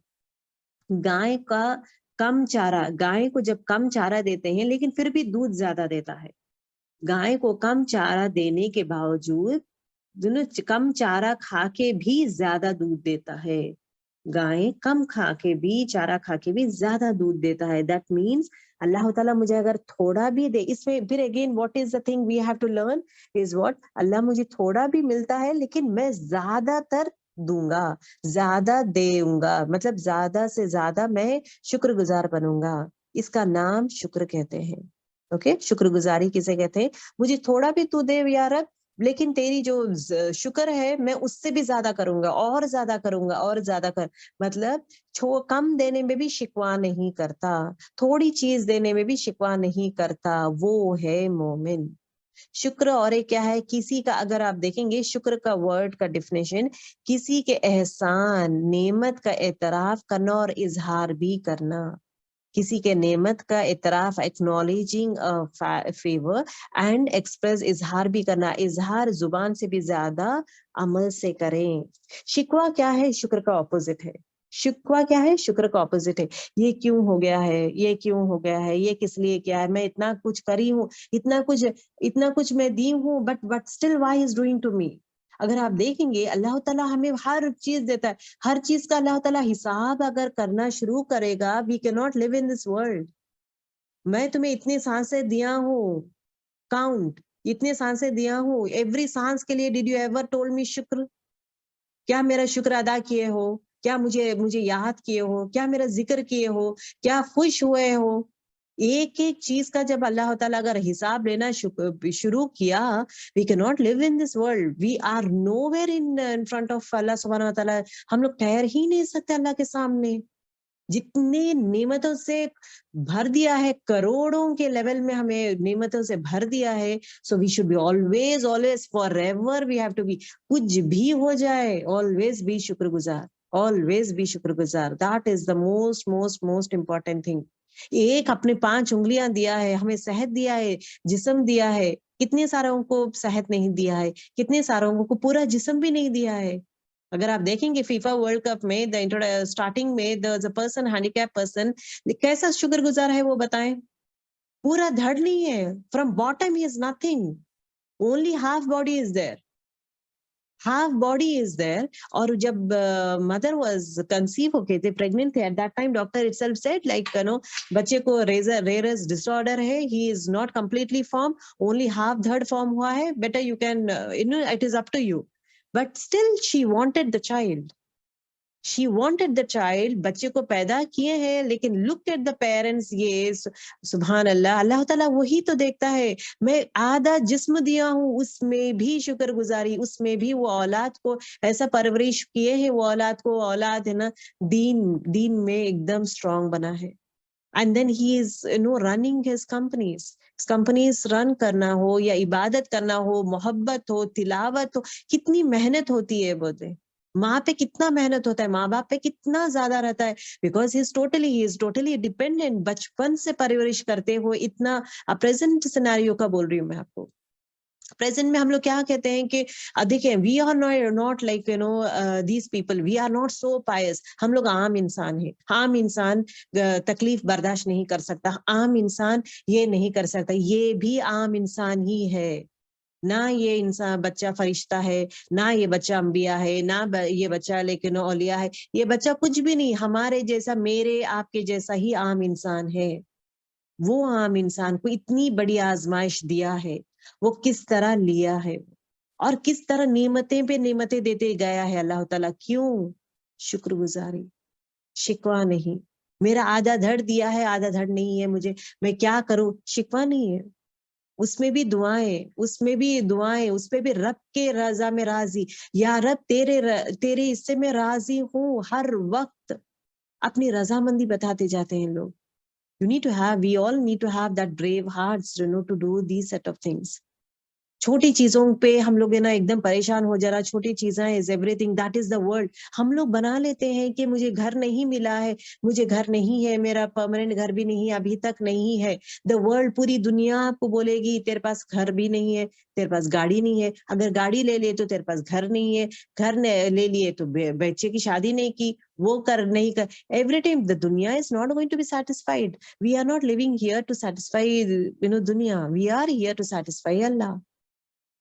[SPEAKER 1] گائے کا کم چارہ. گائے کو جب کم چارہ دیتے ہیں لیکن پھر بھی دودھ زیادہ دیتا ہے. گائے کو کم چارہ دینے کے باوجود کم چارہ کھا کے بھی زیادہ دودھ دیتا ہے. گائے کم کھا کے بھی, چارہ کھا کے بھی زیادہ دودھ دیتا ہے. دیٹ مینس اللہ تعالیٰ مجھے اگر تھوڑا بھی دے, اس میں پھر again what is the thing we have to learn is what, Allah مجھے تھوڑا بھی ملتا ہے لیکن میں زیادہ تر دوں گا, زیادہ دوں گا, مطلب زیادہ سے زیادہ میں شکر گزار بنوں گا. اس کا نام شکر کہتے ہیں. اوکے, شکر گزاری کسے کہتے ہیں؟ مجھے تھوڑا بھی تو دے یا رب, لیکن تیری جو شکر ہے میں اس سے بھی زیادہ کروں گا, اور زیادہ کروں گا, اور زیادہ کر. مطلب کم دینے میں بھی شکوہ نہیں کرتا, تھوڑی چیز دینے میں بھی شکوہ نہیں کرتا, وہ ہے مومن. شکر اور ایک کیا ہے, کسی کا, اگر آپ دیکھیں گے شکر کا ورڈ کا ڈیفینیشن, کسی کے احسان نعمت کا اعتراف کرنا اور اظہار بھی کرنا. کسی کے نعمت کا اعتراف, ایکنالوجنگ فیور اینڈ ایکسپریس, اظہار بھی کرنا. اظہار زبان سے بھی زیادہ عمل سے کریں. شکوہ کیا ہے؟ شکر کا اپوزٹ ہے. شکوہ کیا ہے؟ شکر کا اپوزٹ ہے. یہ کیوں ہو گیا ہے, یہ کیوں ہو گیا ہے, یہ کس لیے کیا ہے, میں اتنا کچھ کری ہوں, اتنا کچھ میں دی ہوں, but still why is doing to me. اگر آپ دیکھیں گے اللہ تعالیٰ ہمیں ہر چیز دیتا ہے, ہر چیز کا اللہ تعالیٰ حساب اگر کرنا شروع کرے گا, we cannot live in this world. میں تمہیں اتنے سانسیں دیا ہوں, count, اتنے سانسیں دیا ہوں, ایوری سانس کے لیے did you ever told me شکر؟ کیا میرا شکر ادا کیے ہو؟ کیا مجھے یاد کیے ہو؟ کیا میرا ذکر کیے ہو؟ کیا خوش ہوئے ہو؟ ایک ایک چیز کا جب اللہ تعالیٰ اگر حساب لینا شروع کیا, we cannot live in this world, we are nowhere in front of اللہ سبحانہ و تعالیٰ. ہم لوگ ٹھہر ہی نہیں سکتے اللہ کے سامنے. جتنے نعمتوں سے بھر دیا ہے, کروڑوں کے لیول میں ہمیں نعمتوں سے بھر دیا ہے. So we should be always for ever we have to be, کچھ بھی ہو جائے آلویز بی شکر گزار, آلویز بی شکر گزار. That is the most most most important thing. ایک اپنے 5 انگلیاں دیا ہے, ہمیں صحت دیا ہے, جسم دیا ہے. کتنے ساروں کو صحت نہیں دیا ہے, کتنے ساروں کو پورا جسم بھی نہیں دیا ہے. اگر آپ دیکھیں گے فیفا ورلڈ کپ میں اسٹارٹنگ میں پرسن ہینڈی کیپ پرسن کیسا شکر گزار ہے وہ بتائیں. پورا دھڑ نہیں ہے, from bottom he is nothing, only half body is there, half body is there. اور جب mother was conceive ہو گئے تھے, pregnant تھے, at that time doctor itself said like بچے کو rarest disorder ہے, he is not completely formed, only half third form ہوا ہے, better you can it is up to you. But still she wanted the child. She wanted the child. بچے کو پیدا کیے ہیں, لیکن look at the parents. یہ سبحان اللہ, اللہ تعالیٰ وہی تو دیکھتا ہے. میں آدھا جسم دیا ہوں, اس میں بھی شکر گزاری, اس میں بھی وہ اولاد کو ایسا پرورش کیے ہیں, وہ اولاد کو اولاد ہے نا دین میں ایک دم اسٹرانگ بنا ہے. And then he is running his companies رن کرنا ہو یا عبادت کرنا ہو, محبت ہو, تلاوت ہو, کتنی محنت ہوتی ہے. بولتے ماں پہ کتنا محنت ہوتا ہے, ماں باپ پہ کتنا زیادہ رہتا ہے, because he is totally dependent. بچپن سے پرورش کرتے ہو اتنا. پریزنٹ سیناریو کا بول رہی ہوں میں آپ کو. پریزنٹ میں ہم لوگ کیا کہتے ہیں کہ دیکھیں, we are not like these people, we are not so pious. ہم لوگ عام انسان ہیں. عام انسان تکلیف برداشت نہیں کر سکتا, عام انسان یہ نہیں کر سکتا. یہ بھی عام انسان ہی ہے. نہ یہ انسان بچہ فرشتہ ہے, نہ یہ بچہ انبیاء ہے, نہ یہ بچہ لیکن اولیاء ہے. یہ بچہ کچھ بھی نہیں, ہمارے جیسا, میرے آپ کے جیسا ہی عام انسان ہے. وہ عام انسان کو اتنی بڑی آزمائش دیا ہے, وہ کس طرح لیا ہے, اور کس طرح نعمتیں پہ نعمتیں دیتے گیا ہے اللہ تعالیٰ. کیوں؟ شکر گزاری, شکوہ نہیں. میرا آدھا دھڑ دیا ہے, آدھا دھڑ نہیں ہے مجھے, میں کیا کروں؟ شکوہ نہیں ہے. اس میں بھی دعائیں, اس میں بھی دعائیں, اس پہ بھی رب کے رضا میں راضی. یا رب تیرے حصے میں راضی ہوں. ہر وقت اپنی رضامندی بتاتے جاتے ہیں لوگ. we all need to have that brave hearts to do these set of things. چھوٹی چیزوں پہ ہم لوگ نا ایک دم پریشان ہو جا رہا. چھوٹی چیزیں is every thing, that is the world. ہم لوگ بنا لیتے ہیں کہ مجھے گھر نہیں ملا ہے, مجھے گھر نہیں ہے, میرا پرماننٹ گھر بھی نہیں, ابھی تک نہیں ہے. دا ورلڈ, پوری دنیا آپ کو بولے گی تیرے پاس گھر بھی نہیں ہے, تیرے پاس گاڑی نہیں ہے. اگر گاڑی لے لے تو تیرے پاس گھر نہیں ہے, گھر لے لیے تو بچے کی شادی نہیں کی, وہ نہیں کر. ایوری ٹائم the دنیا is not going to be satisfied. We are not living here to satisfy دنیا, we are here to satisfy اللہ.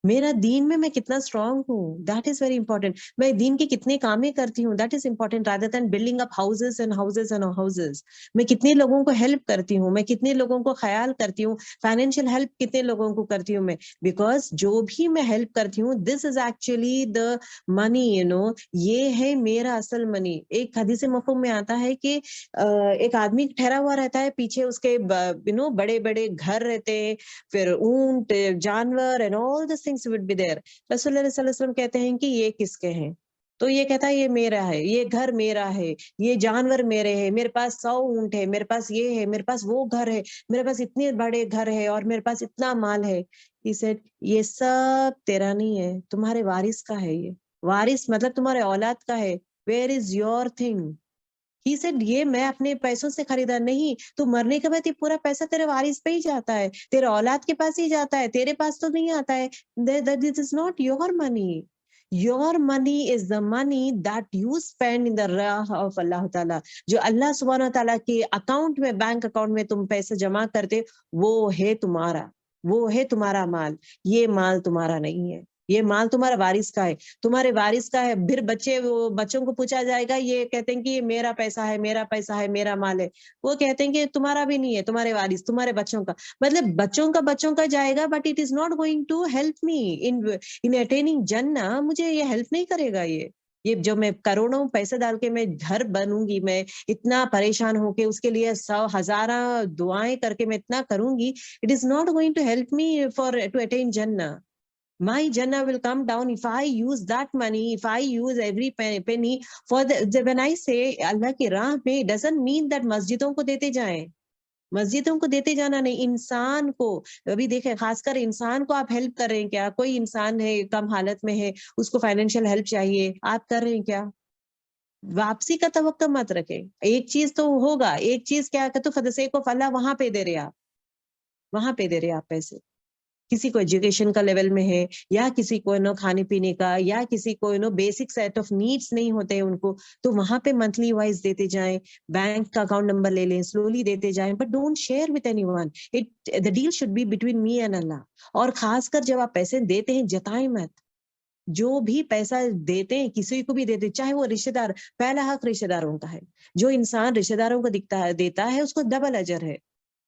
[SPEAKER 1] میرا دین میں کتنا اسٹرانگ ہوں, دیٹ از ویری امپورٹینٹ. میں دین کے کتنے کامیں کرتی ہوں, that is important rather then building up houses and houses and houses. میں کتنے لوگوں کو ہیلپ کرتی ہوں, میں کتنے لوگوں کو خیال کرتی ہوں, فائنینشیل ہیلپ کتنے لوگوں کو کرتی ہوں میں. بیکاز جو بھی میں ہیلپ کرتی ہوں, دس از ایکچولی دا منی, یہ ہے میرا اصل منی. ایک حدیث مفہوم میں آتا ہے کہ ایک آدمی ٹھہرا ہوا رہتا ہے, پیچھے اس کے بڑے بڑے گھر رہتے ہیں, پھر اونٹ, جانور and all these things would be there. رسول اللہ صلی اللہ علیہ وسلم کہتے ہیں کہ یہ کس کے ہیں؟ تو یہ کہتا ہے یہ میرا ہے, یہ گھر میرا ہے, یہ جانور میرے ہیں, میرے پاس 100 اونٹ ہے, میرے پاس یہ ہے, میرے پاس وہ گھر ہے, میرے پاس اتنے بڑے گھر ہے, اور میرے پاس اتنا مال ہے. He said یہ سب تیرا نہیں ہے, تمہارے وارث کا ہے. یہ وارث مطلب تمہارے اولاد کا ہے. Where is your thing? He said یہ میں اپنے پیسوں سے خریدا نہیں, تو مرنے کے بعد یہ پورا پیسہ تیرے وارث پہ ہی جاتا ہے, تیرے اولاد کے پاس ہی جاتا ہے, تیرے پاس تو نہیں آتا ہے. This is not your money. Your money is the money that you spend in the راہ of اللہ تعالیٰ. جو اللہ سبحانہ تعالیٰ کے اکاؤنٹ میں, بینک اکاؤنٹ میں تم پیسے جمع کرتے, وہ ہے تمہارا, وہ ہے تمہارا مال. یہ مال تمہارا نہیں ہے. یہ مال تمہارا وارث کا ہے، تمہارے وارث کا ہے. پھر بچوں کو پوچھا جائے گا، یہ کہتے ہیں کہ یہ میرا پیسہ ہے، میرا پیسہ ہے، میرا مال ہے. وہ کہتے ہیں کہ تمہارا بھی نہیں ہے، تمہارے وارث تمہارے بچوں کا. مطلب بچوں کا جائے گا، but it is not going to help me in attaining جنہ. مجھے یہ ہیلپ نہیں کرے گا. یہ جو میں کروڑوں پیسے ڈال کے میں گھر بنوں گی، میں اتنا پریشان ہو کے اس کے لیے 100,000 دعائیں کر کے میں اتنا کروں گی, it is not going to help me to attain Jannah. My Jannah will come down if I use that money, if I use every penny for when I say اللہ کی راہ میں, doesn't mean that مسجدوں کو دیتے جائیں. مسجدوں کو دیتے جانا نہیں, انسان کو. ابھی دیکھیں خاص کر انسان کو آپ ہیلپ کر رہے ہیں کیا؟ کوئی انسان ہے کم حالت میں ہے, اس کو فائنینشیل ہیلپ چاہیے, آپ کر رہے ہیں کیا؟ واپسی کا توقع مت رکھے. ایک چیز تو ہوگا, ایک چیز کیا کہ تو فدسے کو فلا وہاں پہ دے رہے آپ, وہاں پہ دے رہے آپ پیسے. کسی کو ایجوکیشن کا لیول میں ہے, یا کسی کو کھانے پینے کا, یا کسی کو بیسک سیٹ آف نیڈس نہیں ہوتے ہیں ان کو, تو وہاں پہ منتھلی وائز دیتے جائیں. بینک کا اکاؤنٹ نمبر لے لیں, سلولی دیتے جائیں, but don't share with any one. the deal should be between me and Allah. اور خاص کر جب آپ پیسے دیتے ہیں جتائیں مت. جو بھی پیسہ دیتے ہیں کسی کو بھی دیتے, چاہے وہ رشتے دار, پہلا حق رشتے داروں کا ہے. جو انسان رشتے داروں کو دیتا ہے اس کو ڈبل اجر ہے.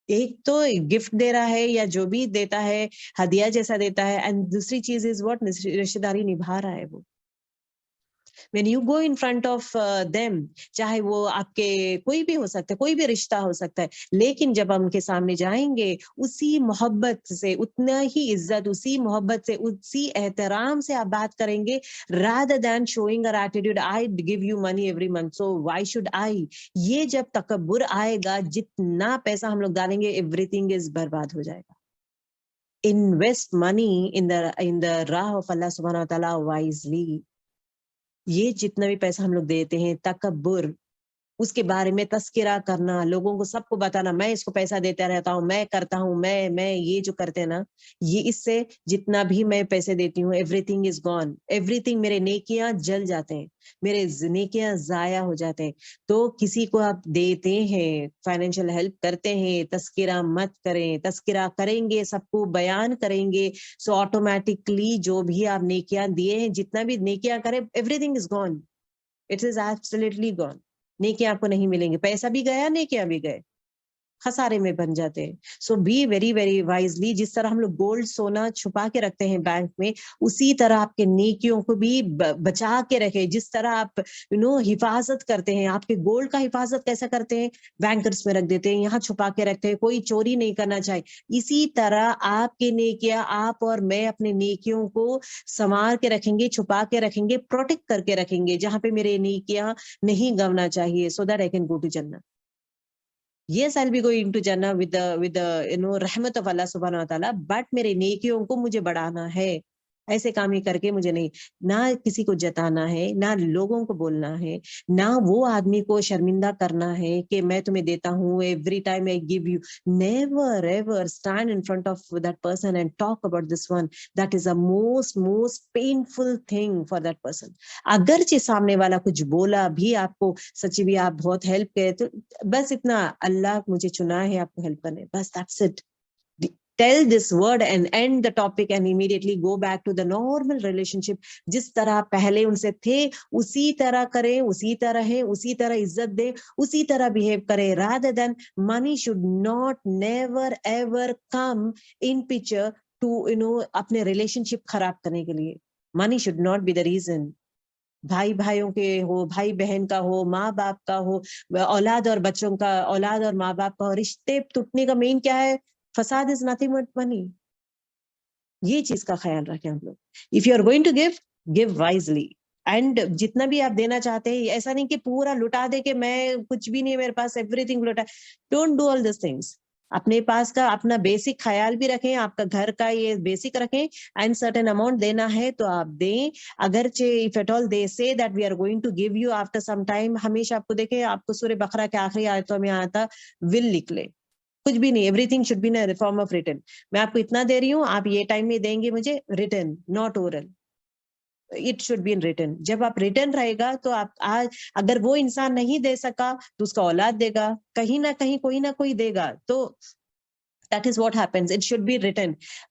[SPEAKER 1] ایک تو گفٹ دے رہا ہے یا جو بھی دیتا ہے ہدیہ جیسا دیتا ہے, اینڈ دوسری چیز از واٹ, رشتے داری نبھا رہا ہے وہ. when you go in front of them, چاہے وہ آپ کے کوئی بھی ہو سکتا ہے, کوئی بھی رشتہ ہو سکتا ہے, لیکن جب ہم ان کے سامنے جائیں گے اسی محبت سے, اتنا ہی عزت, اسی محبت سے, اسی احترام سے آپ بات کریں گے, rather than showing our attitude, I give you money every month so why should I. یہ جب تکبر آئے گا, جتنا پیسہ ہم لوگ ڈالیں گے everything is برباد ہو جائے گا. Invest money in the راہ of Allah subhanahu wa ta'ala wisely. یہ جتنا بھی پیسہ ہم لوگ دیتے ہیں, تکبر, اس کے بارے میں تذکرہ کرنا, لوگوں کو سب کو بتانا میں اس کو پیسہ دیتا رہتا ہوں, میں کرتا ہوں, میں یہ جو کرتے ہیں نا, یہ اس سے جتنا بھی میں پیسے دیتی ہوں everything is gone, everything, میرے نیکیاں جل جاتے ہیں, میرے نیکیاں ضائع ہو جاتے ہیں. تو کسی کو آپ دیتے ہیں, فائنینشیل ہیلپ کرتے ہیں, تذکرہ مت کریں. تذکرہ کریں گے, سب کو بیان کریں گے, سو آٹومیٹکلی جو بھی آپ نیکیاں دیے ہیں, جتنا بھی نیکیاں کریں, everything is gone, it is absolutely gone. نیکیاں آپ کو نہیں ملیں گے, پیسہ بھی گیا, نیکیاں بھی گئے, خسارے میں بن جاتے ہیں. سو بی ویری ویری وائزلی. جس طرح ہم لوگ گولڈ سونا چھپا کے رکھتے ہیں بینک میں, اسی طرح آپ کے نیکیوں کو بھی بچا کے رکھے. جس طرح آپ حفاظت کرتے ہیں, آپ کے گولڈ کا حفاظت کیسا کرتے ہیں, بینکرز میں رکھ دیتے ہیں, یہاں چھپا کے رکھتے ہیں, کوئی چوری نہیں کرنا چاہیے. اسی طرح آپ کے نیکیاں, آپ اور میں اپنے نیکیوں کو سنوار کے رکھیں گے, چھپا کے رکھیں گے, پروٹیکٹ کر کے رکھیں گے, جہاں پہ میرے نیکیاں نہیں گونا چاہیے, so that I can go to Jannah. Yes, I'll be going to Jannah with the رحمت of Allah subhanahu wa ta'ala, but میرے نیکیوں کو مجھے بڑھانا ہے. ایسے کام ہی کر کے مجھے نہیں, نہ کسی کو جتانا ہے, نہ لوگوں کو بولنا ہے, نہ وہ آدمی کو شرمندہ کرنا ہے کہ میں تمہیں دیتا ہوں, every time I give you. Never ever stand in front of that person and talk about this one. That is the most painful thing for that person. اگرچہ سامنے والا کچھ بولا بھی آپ کو, سچی بھی آپ بہت ہیلپ کرے, تو بس اتنا, اللہ مجھے چنا ہے آپ کو ہیلپ کرنے, بس that's it. Tell this word and end the topic and immediately go back to the normal relationship. جس طرح پہلے ان سے تھے اسی طرح کریں, اسی طرح ہے, اسی طرح عزت دیں, اسی طرح behave کریں. rather than money should not never ever come in picture to اپنے relationship خراب کرنے کے لیے. money should not be the reason. بھائی بھائیوں کے ہو, بھائی بہن کا ہو, ماں باپ کا ہو, اولاد اور بچوں کا, اولاد اور ماں باپ کا ہو, رشتے ٹوٹنے کا مین کیا ہے, فساد is nothing but money. یہ چیز کا خیال رکھیں ہم لوگ. if you are going to give wisely. And جتنا بھی آپ دینا چاہتے ہیں, ایسا نہیں کہ پورا لٹا دے کہ میں کچھ بھی نہیں میرے پاس, ایوری تھنگ لٹا. Don't do all these things. اپنے پاس کا اپنا بیسک خیال بھی رکھیں, آپ کا گھر کا یہ بیسک رکھیں, اینڈ سرٹن اماؤنٹ دینا ہے تو آپ دیں. اگرچہ if at all they say that we are going to give you after some time, ہمیشہ آپ کو دیکھیں, آپ کو سورہ بقرہ کے آخری آیتوں میں آتا will لکھ لے, کچھ بھی نہیں, everything should be in form of written. میں آپ کو اتنا دے رہی ہوں, آپ یہ ٹائم میں دیں گے مجھے, written, not oral. It should be in written. جب آپ ریٹن رہے گا تو آپ اگر وہ انسان نہیں دے سکا تو اس کا اولاد دے گا, کہیں نہ کہیں کوئی نہ کوئی دے گا. تو That is what happens. It should be written.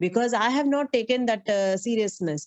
[SPEAKER 1] Because I have not taken that seriousness.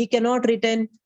[SPEAKER 1] He cannot return.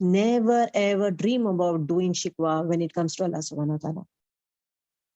[SPEAKER 1] Never ever dream about doing shikwa when it comes to Allah subhanahu wa ta'ala.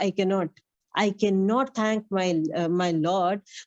[SPEAKER 1] I cannot thank my Lord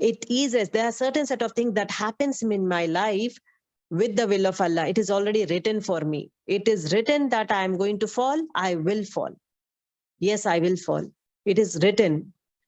[SPEAKER 1] It is, there are certain set of things that happens in my life with the will of Allah. It is already written for me. It is written that I am going to fall. I will fall. Yes, I will fall. It is written.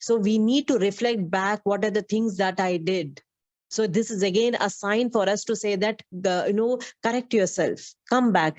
[SPEAKER 1] So we need to reflect back what are the things that I did. So this is again a sign for us to say that correct yourself, come back.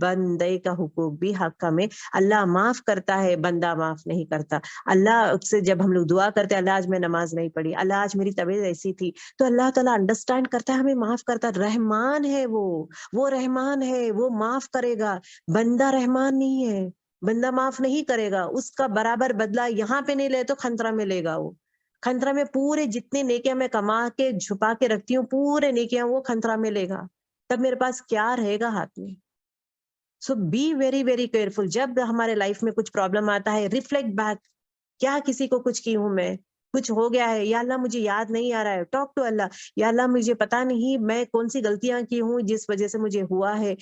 [SPEAKER 1] بندے کا حقوق بھی حق ہمیں اللہ معاف کرتا ہے, بندہ معاف نہیں کرتا. اللہ سے جب ہم لوگ دعا کرتے ہیں اللہ آج میں نماز نہیں پڑھی, اللہ آج میری طبیعت ایسی تھی, تو اللہ تعالیٰ انڈرسٹینڈ کرتا ہے, ہمیں معاف کرتا ہے. رحمان ہے وہ رحمان ہے, وہ معاف کرے گا. بندہ رحمان نہیں ہے, بندہ معاف نہیں کرے گا. اس کا برابر بدلہ یہاں پہ نہیں لے تو کھنترا میں لے گا. وہ کھنترا میں پورے جتنے نیکیاں میں کما کے چھپا کے رکھتی ہوں, پورے نیکیاں وہ کھنترا میں لے گا. تب میرے پاس کیا رہے گا ہاتھ میں؟ سو بی ویری ویری کیئرفل. جب ہمارے لائف میں کچھ پرابلم آتا ہے, ریفلیکٹ بیک, کیا کسی کو کچھ کی ہوں میں, کچھ ہو گیا ہے, یا اللہ مجھے یاد نہیں آ رہا ہے, ٹاک ٹو اللہ. یا اللہ مجھے پتا نہیں میں کون سی غلطیاں کی ہوں جس وجہ سے مجھے ہوا ہے.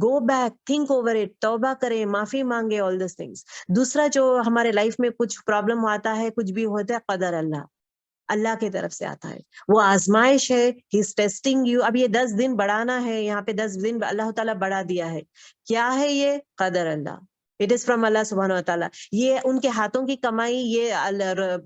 [SPEAKER 1] Go back, think over it, توبہ کریں, معافی مانگے, آل دیس تھنگس. دوسرا جو ہمارے لائف میں کچھ پرابلم آتا ہے, کچھ بھی ہوتا ہے, قدر اللہ کی طرف سے آتا ہے. وہ آزمائش ہے, ہی از ٹیسٹنگ یو. اب یہ 10 دن بڑھانا ہے, یہاں پہ 10 دن اللہ تعالیٰ بڑھا دیا ہے. کیا ہے یہ؟ قدر اللہ. اٹ از فرام اللہ سبحانہ و تعالیٰ. یہ ان کے ہاتھوں کی کمائی,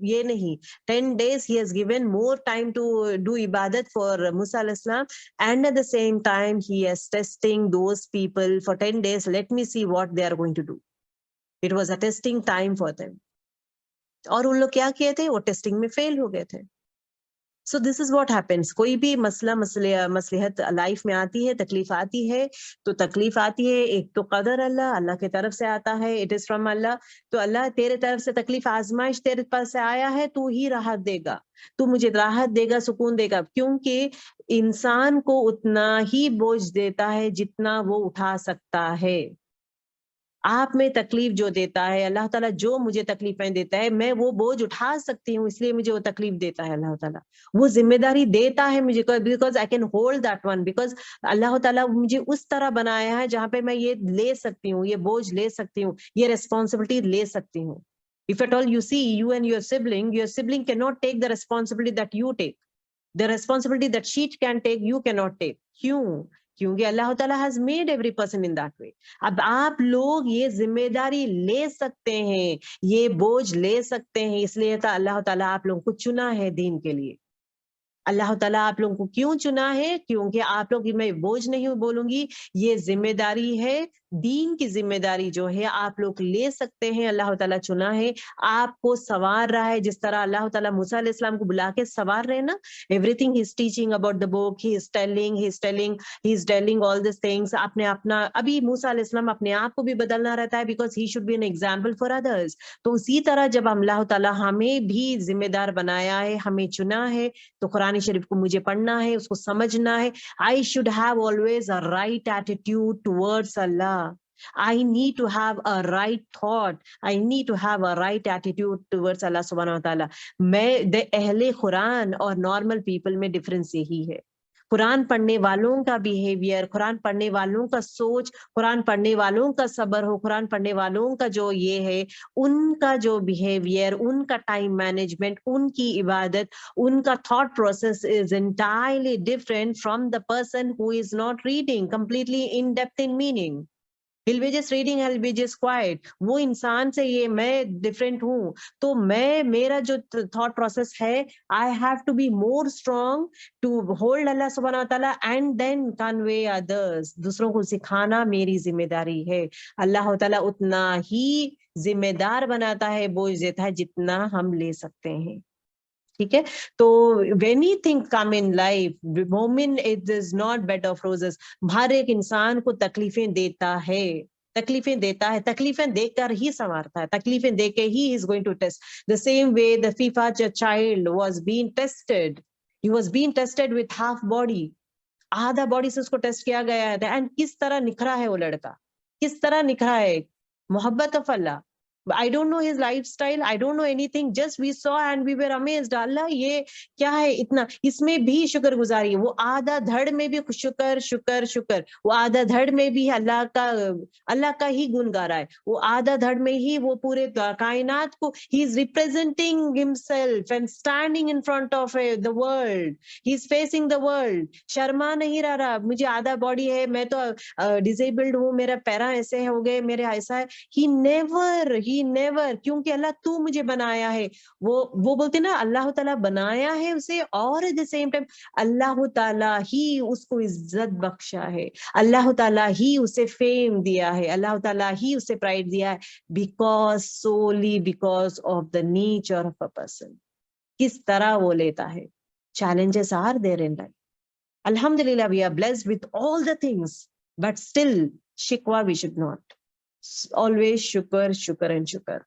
[SPEAKER 1] یہ نہیں. 10 days he has given more time to do ibadat for Musa alayhi salam, and at the same time he is testing those people for 10 days. Let me see what they are going to do. It was a testing time for them. اور ان لوگ کیا کیے تھے, وہ ٹیسٹنگ میں فیل ہو گئے تھے. سو دس از واٹ ہیپنس. کوئی بھی مصلحت لائف میں آتی ہے, تکلیف آتی ہے, تو تکلیف آتی ہے, ایک تو قدر اللہ کی طرف سے آتا ہے, اٹ از فرام اللہ. تو اللہ تیرے طرف سے تکلیف, آزمائش تیرے پاس سے آیا ہے, تو ہی راحت دے گا, تو مجھے راحت دے گا, سکون دے گا. کیونکہ انسان کو اتنا ہی بوجھ دیتا ہے جتنا وہ اٹھا سکتا ہے. آپ میں تکلیف جو دیتا ہے اللہ تعالیٰ, جو مجھے تکلیفیں دیتا ہے, میں وہ بوجھ اٹھا سکتی ہوں, اس لیے مجھے وہ تکلیف دیتا ہے اللہ تعالیٰ. وہ ذمہ داری دیتا ہے مجھے, because I can hold that one, because Allah تعالیٰ مجھے اس طرح بنایا ہے جہاں پہ میں یہ لے سکتی ہوں, یہ بوجھ لے سکتی ہوں, یہ ریسپانسبلٹی لے سکتی ہوں. If at all you see you and your sibling cannot take the responsibility that you take. The responsibility that she can take, you cannot take. کیوں؟ کیونکہ اللہ تعالیٰ has made every person in that way. اب آپ لوگ یہ ذمہ داری لے سکتے ہیں, یہ بوجھ لے سکتے ہیں, اس لیے اللہ تعالیٰ آپ لوگوں کو چنا ہے دین کے لیے. اللہ تعالیٰ آپ لوگوں کو کیوں چنا ہے؟ کیونکہ آپ لوگ, میں بوجھ نہیں بولوں گی, یہ ذمہ داری ہے, دین کی ذمہ داری جو ہے آپ لوگ لے سکتے ہیں. اللہ تعالیٰ چنا ہے, آپ کو سوار رہا ہے, جس طرح اللہ تعالیٰ موسیٰ علیہ السلام کو بلا کے سوار رہے نا. Every thing he is teaching about the book, he is telling all these things. اپنا ابھی موسیٰ علیہ السلام اپنے آپ کو بھی بدلنا رہتا ہے, because he should be an example for others. تو اسی طرح جب اللہ تعالیٰ ہمیں بھی ذمہ دار بنایا ہے, ہمیں چنا ہے, تو قرآن شریف کو مجھے پڑھنا ہے, اس کو سمجھنا ہے. I should have always a right attitude towards Allah. I need to have a right thought. I need to have a right attitude towards Allah subhanahu wa ta'ala. میں اہل قرآن اور نارمل پیپل میں ڈفرنس یہی ہے. قرآن پڑھنے والوں کا بیہیویئر, قرآن پڑھنے والوں کا سوچ, قرآن پڑھنے والوں کا صبر ہو, قرآن پڑھنے والوں کا جو یہ ہے, ان کا جو بیہیویئر, ان کا ٹائم مینجمنٹ, ان کی عبادت, ان کا thought process is entirely different from the person who is not reading completely in depth in meaning. He'll be just reading, I'll be just quiet. وہ انسان سے یہ میں ڈفرینٹ ہوں, تو میرا جو تھاٹ پروسیس ہے, I have to be more strong to hold اللہ سبحانہ و تعالیٰ and then convey others. دوسروں کو سکھانا میری ذمہ داری ہے. اللہ تعالیٰ اتنا ہی ذمہ دار بناتا ہے, بوجھ دیتا ہے جتنا ہم لے سکتے ہیں. ٹھیک ہے, تو when you think come in life, مومن it is not bed of roses. ہر ایک انسان کو تکلیفیں دیتا ہے, تکلیفیں دیتا ہے, تکلیفیں دے کر ہی سنوارتا ہے, تکلیفیں دے کے he is going to test. The same way the FIFA child was being tested, he was being tested with half body, آدھا باڈی سے اس کو ٹیسٹ کیا گیا ہے. اینڈ کس طرح نکھرا ہے وہ لڑکا, کس طرح نکھرا ہے, محبت of Allah. I don't know his lifestyle, I don't know anything, just we saw and we were amazed. اللہ یہ کیا ہے اتنا, اس میں بھی شکر گزاری ہے. وہ آدھا دھڑ میں بھی شکر شکر شکر, وہ آدھا دھڑ میں بھی اللہ کا ہی گن گا رہا ہے. وہ آدھا دھڑ میں ہی وہ پورے کائنات کو he is representing himself and standing in front of the world, he is facing the world. Sharma نہیں رہا, مجھے آدھا باڈی ہے, میں تو ڈیزیبلڈ ہوں, میرا پیرا ایسے ہو گئے, میرے ایسا ہے. He he never, کیونکہ اللہ تو مجھے بنایا ہے. وہ بولتے نا اللہ تعالیٰ بنایا ہے اسے, اور at the same time اللہ تعالیٰ ہی اس کو عزت بخشا ہے, اللہ تعالیٰ ہی اسے فیم دیا ہے, اللہ تعالیٰ ہی اسے پرائڈ دیا ہے, because solely because of the nature of a person. کس طرح وہ لیتا ہے. Challenges are there in life. Alhamdulillah, we are blessed with all the things, but still shikwa we should not. Always shukr, shukr and shukr.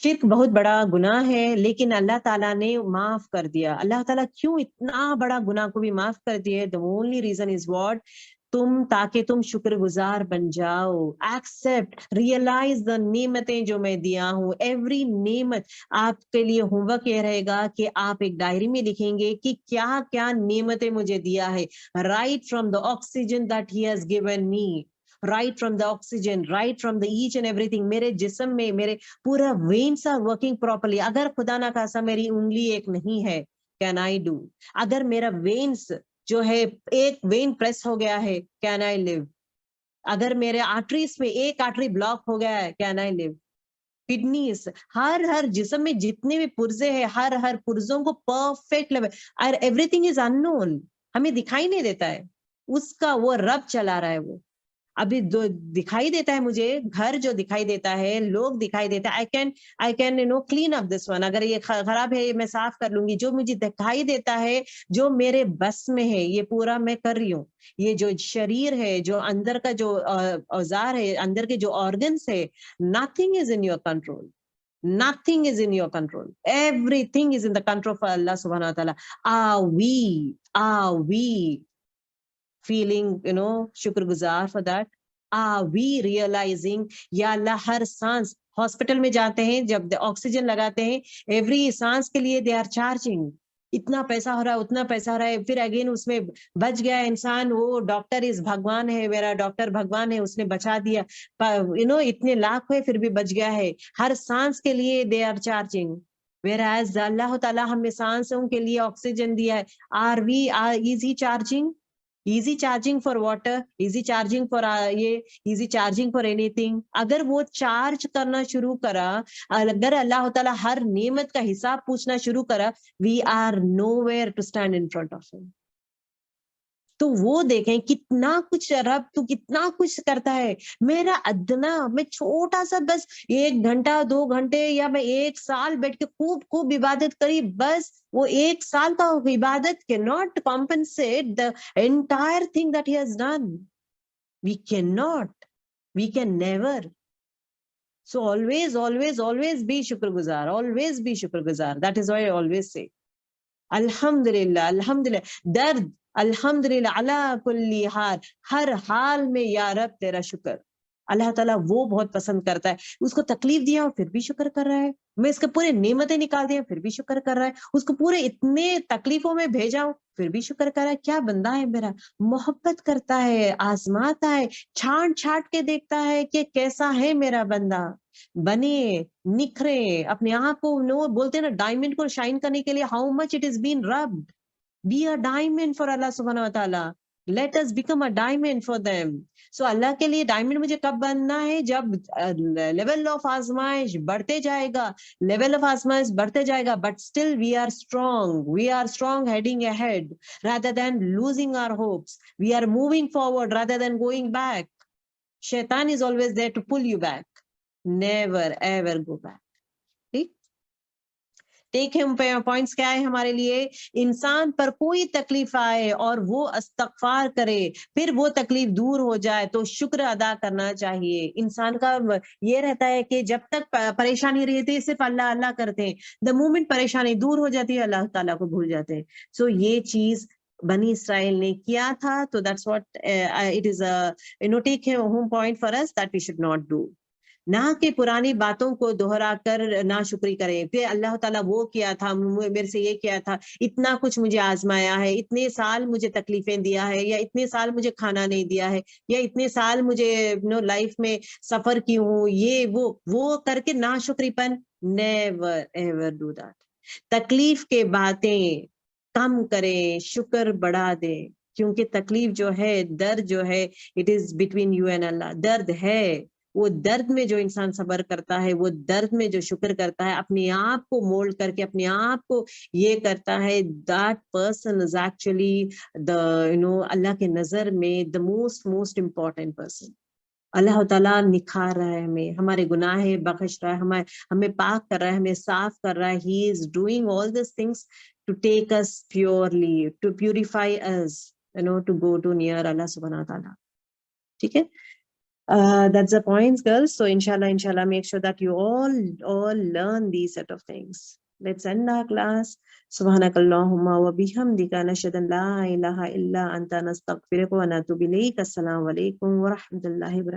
[SPEAKER 1] شرک بہت بڑا گناہ ہے, لیکن اللہ تعالیٰ نے معاف کر دیا. اللہ تعالیٰ کیوں اتنا بڑا گناہ کو بھی معاف کر دیا؟ The only reason is what? تاکہ تم شکر گزار بن جاؤ. ایکسپٹ, ریئلائز دا نعمتیں جو میں دیا ہوں. ایوری نعمت آپ کے لیے ہوم ورک یہ رہے گا کہ آپ ایک ڈائری میں لکھیں گے کہ کیا کیا نعمتیں مجھے دیا ہے. Right from the oxygen that he has given me, right from the oxygen, right from the each and everything. میرے جسم میں میرے پورا وینس are working properly. اگر خدا نہ خاصا میری انگلی ایک نہیں ہے, can I do? اگر میرا وینس جو ہے ایک وین پریس ہو گیا ہے, can I live? اگر میرے آرٹریز میں ایک آرٹری بلاک ہو گیا ہے, can I live? کڈنیز, ہر جسم میں جتنے بھی پرزے ہیں, ہر پرزوں کو پرفیکٹ لیول, اور ایوری تھنگ از ان نون, ہمیں دکھائی نہیں دیتا ہے, اس کا وہ رب چلا رہا ہے. وہ ابھی دکھائی دیتا ہے مجھے, گھر جو دکھائی دیتا ہے, لوگ دکھائی دیتا ہے, I can clean up this one. اگر یہ خراب ہے میں صاف کر لوں گی. جو مجھے دکھائی دیتا ہے, جو میرے بس میں ہے, یہ پورا میں کر رہی ہوں. یہ جو شریر ہے, جو اندر کا جو اوزار ہے, اندر کے جو آرگنس ہے, nothing is in your control. Nothing is in your control. Everything is in the control of Allah subhanahu wa ta'ala. Are we feeling, shukr guzar for that? Are we realizing, یا اللہ ہر سانس, ہاسپٹل میں جاتے ہیں جب آکسیجن لگاتے ہیں, ایوری سانس کے لیے they are charging, اتنا پیسہ ہو رہا ہے, اتنا پیسہ ہو رہا ہے, پھر اگین اس میں بچ گیا انسان, وہ ڈاکٹر اس بھگوان ہے, میرا ڈاکٹر بھگوان ہے, اس نے بچا دیا, اتنے لاکھ ہوئے پھر بھی بچ گیا ہے. ہر سانس کے لیے they are charging, whereas اللہ تعالیٰ ہمیں سانسوں کے لیے آکسیجن دیا ہے. is he charging? Easy charging for water, easy charging for easy charging for anything. اگر وہ چارج کرنا شروع کرا, اگر اللہ تعالیٰ ہر نعمت کا حساب پوچھنا شروع کرا, we are nowhere to stand in front of him. تو وہ دیکھیں کتنا کچھ رب تو کتنا کچھ کرتا ہے. میرا ادنا, میں چھوٹا سا بس 1 گھنٹا 2 گھنٹے یا میں 1 سال بیٹھ کے خوب عبادت کری, بس وہ 1 سال کا عبادت cannot compensate the entire thing that he has done. We cannot, we can never. So always be shukr guzar, always be shukr guzar. That is why I always say alhamdulillah. Dard الحمدللہ علی کل حال, ہر حال میں یا رب تیرا شکر. اللہ تعالیٰ وہ بہت پسند کرتا ہے. اس کو تکلیف دیا ہوں پھر بھی شکر کر رہا ہے, میں اس کے پورے نعمتیں نکال دیا پھر بھی شکر کر رہا ہے, اس کو پورے اتنے تکلیفوں میں بھیجا ہوں پھر بھی شکر کر رہا ہے. کیا بندہ ہے میرا, محبت کرتا ہے, آزماتا ہے, چھانٹ کے دیکھتا ہے کہ کیسا ہے میرا بندہ. بنے نکھرے اپنے آپ کو, بولتے ہیں نا ڈائمنڈ کو شائن کرنے کے لیے, how much it is been rubbed. Be a diamond for Allah subhanahu wa ta'ala. Let us become a diamond for them. So اللہ کے لیے ڈائمنڈ مجھے کب بننا ہے, جب لیول آف آزمائش بڑھتے جائے گا, لیول آف آزمائش بڑھتے جائے گا, but still we are strong heading ahead rather than losing our hopes. We are moving forward rather than going back. Shaitan is always there to pull you back. Never ever go back. دیکھیں پوائنٹس کیا ہے ہمارے لیے. انسان پر کوئی تکلیف آئے اور وہ استغفار کرے, پھر وہ تکلیف دور ہو جائے تو شکر ادا کرنا چاہیے. انسان کا یہ رہتا ہے کہ جب تک پریشانی رہتی صرف اللہ اللہ کرتے ہیں, دا مومنٹ پریشانی دور ہو جاتی ہے اللہ تعالیٰ کو بھول جاتے ہیں. سو یہ چیز بنی اسرائیل نے کیا تھا, تو that's what it is a take home point for us that we should not do. نہ کہ پرانی باتوں کو دہرا کر نہ شکری کریں, پھر اللہ تعالیٰ وہ کیا تھا, میرے سے یہ کیا تھا, اتنا کچھ مجھے آزمایا ہے, اتنے سال مجھے تکلیفیں دیا ہے, یا اتنے سال مجھے کھانا نہیں دیا ہے, یا اتنے سال مجھے لائف میں سفر کی ہوں, یہ وہ کر کے نہ شکری پن. Never ever do that. تکلیف کے باتیں کم کریں, شکر بڑھا دیں, کیونکہ تکلیف جو ہے, درد جو ہے, it is between you and Allah. درد ہے, وہ درد میں جو انسان صبر کرتا ہے، وہ درد میں جو شکر کرتا ہے، اپنے آپ کو مولڈ کر کے اپنے آپ کو یہ کرتا ہے، that person is actually the اللہ کے نظر میں the most important person. اللہ تعالیٰ نکھار رہا ہے ہمیں، ہمارے گناہ بخش رہا ہے، ہمیں پاک کر رہا ہے، ہمیں صاف کر رہا ہے. He is doing all these things to take us purely, to purify us, to go to near Allah subhanahu wa ta'ala. ٹھیک ہے. That's the points, girls. So inshallah, make sure that you all learn these set of things. Let's end our class. Subhanakallahumma wa bihamdika nashhadu an la ilaha illa anta nastaghfiruka wa natubu ilayk. Assalamu alaikum wa rahmatullahi wa barakatuh.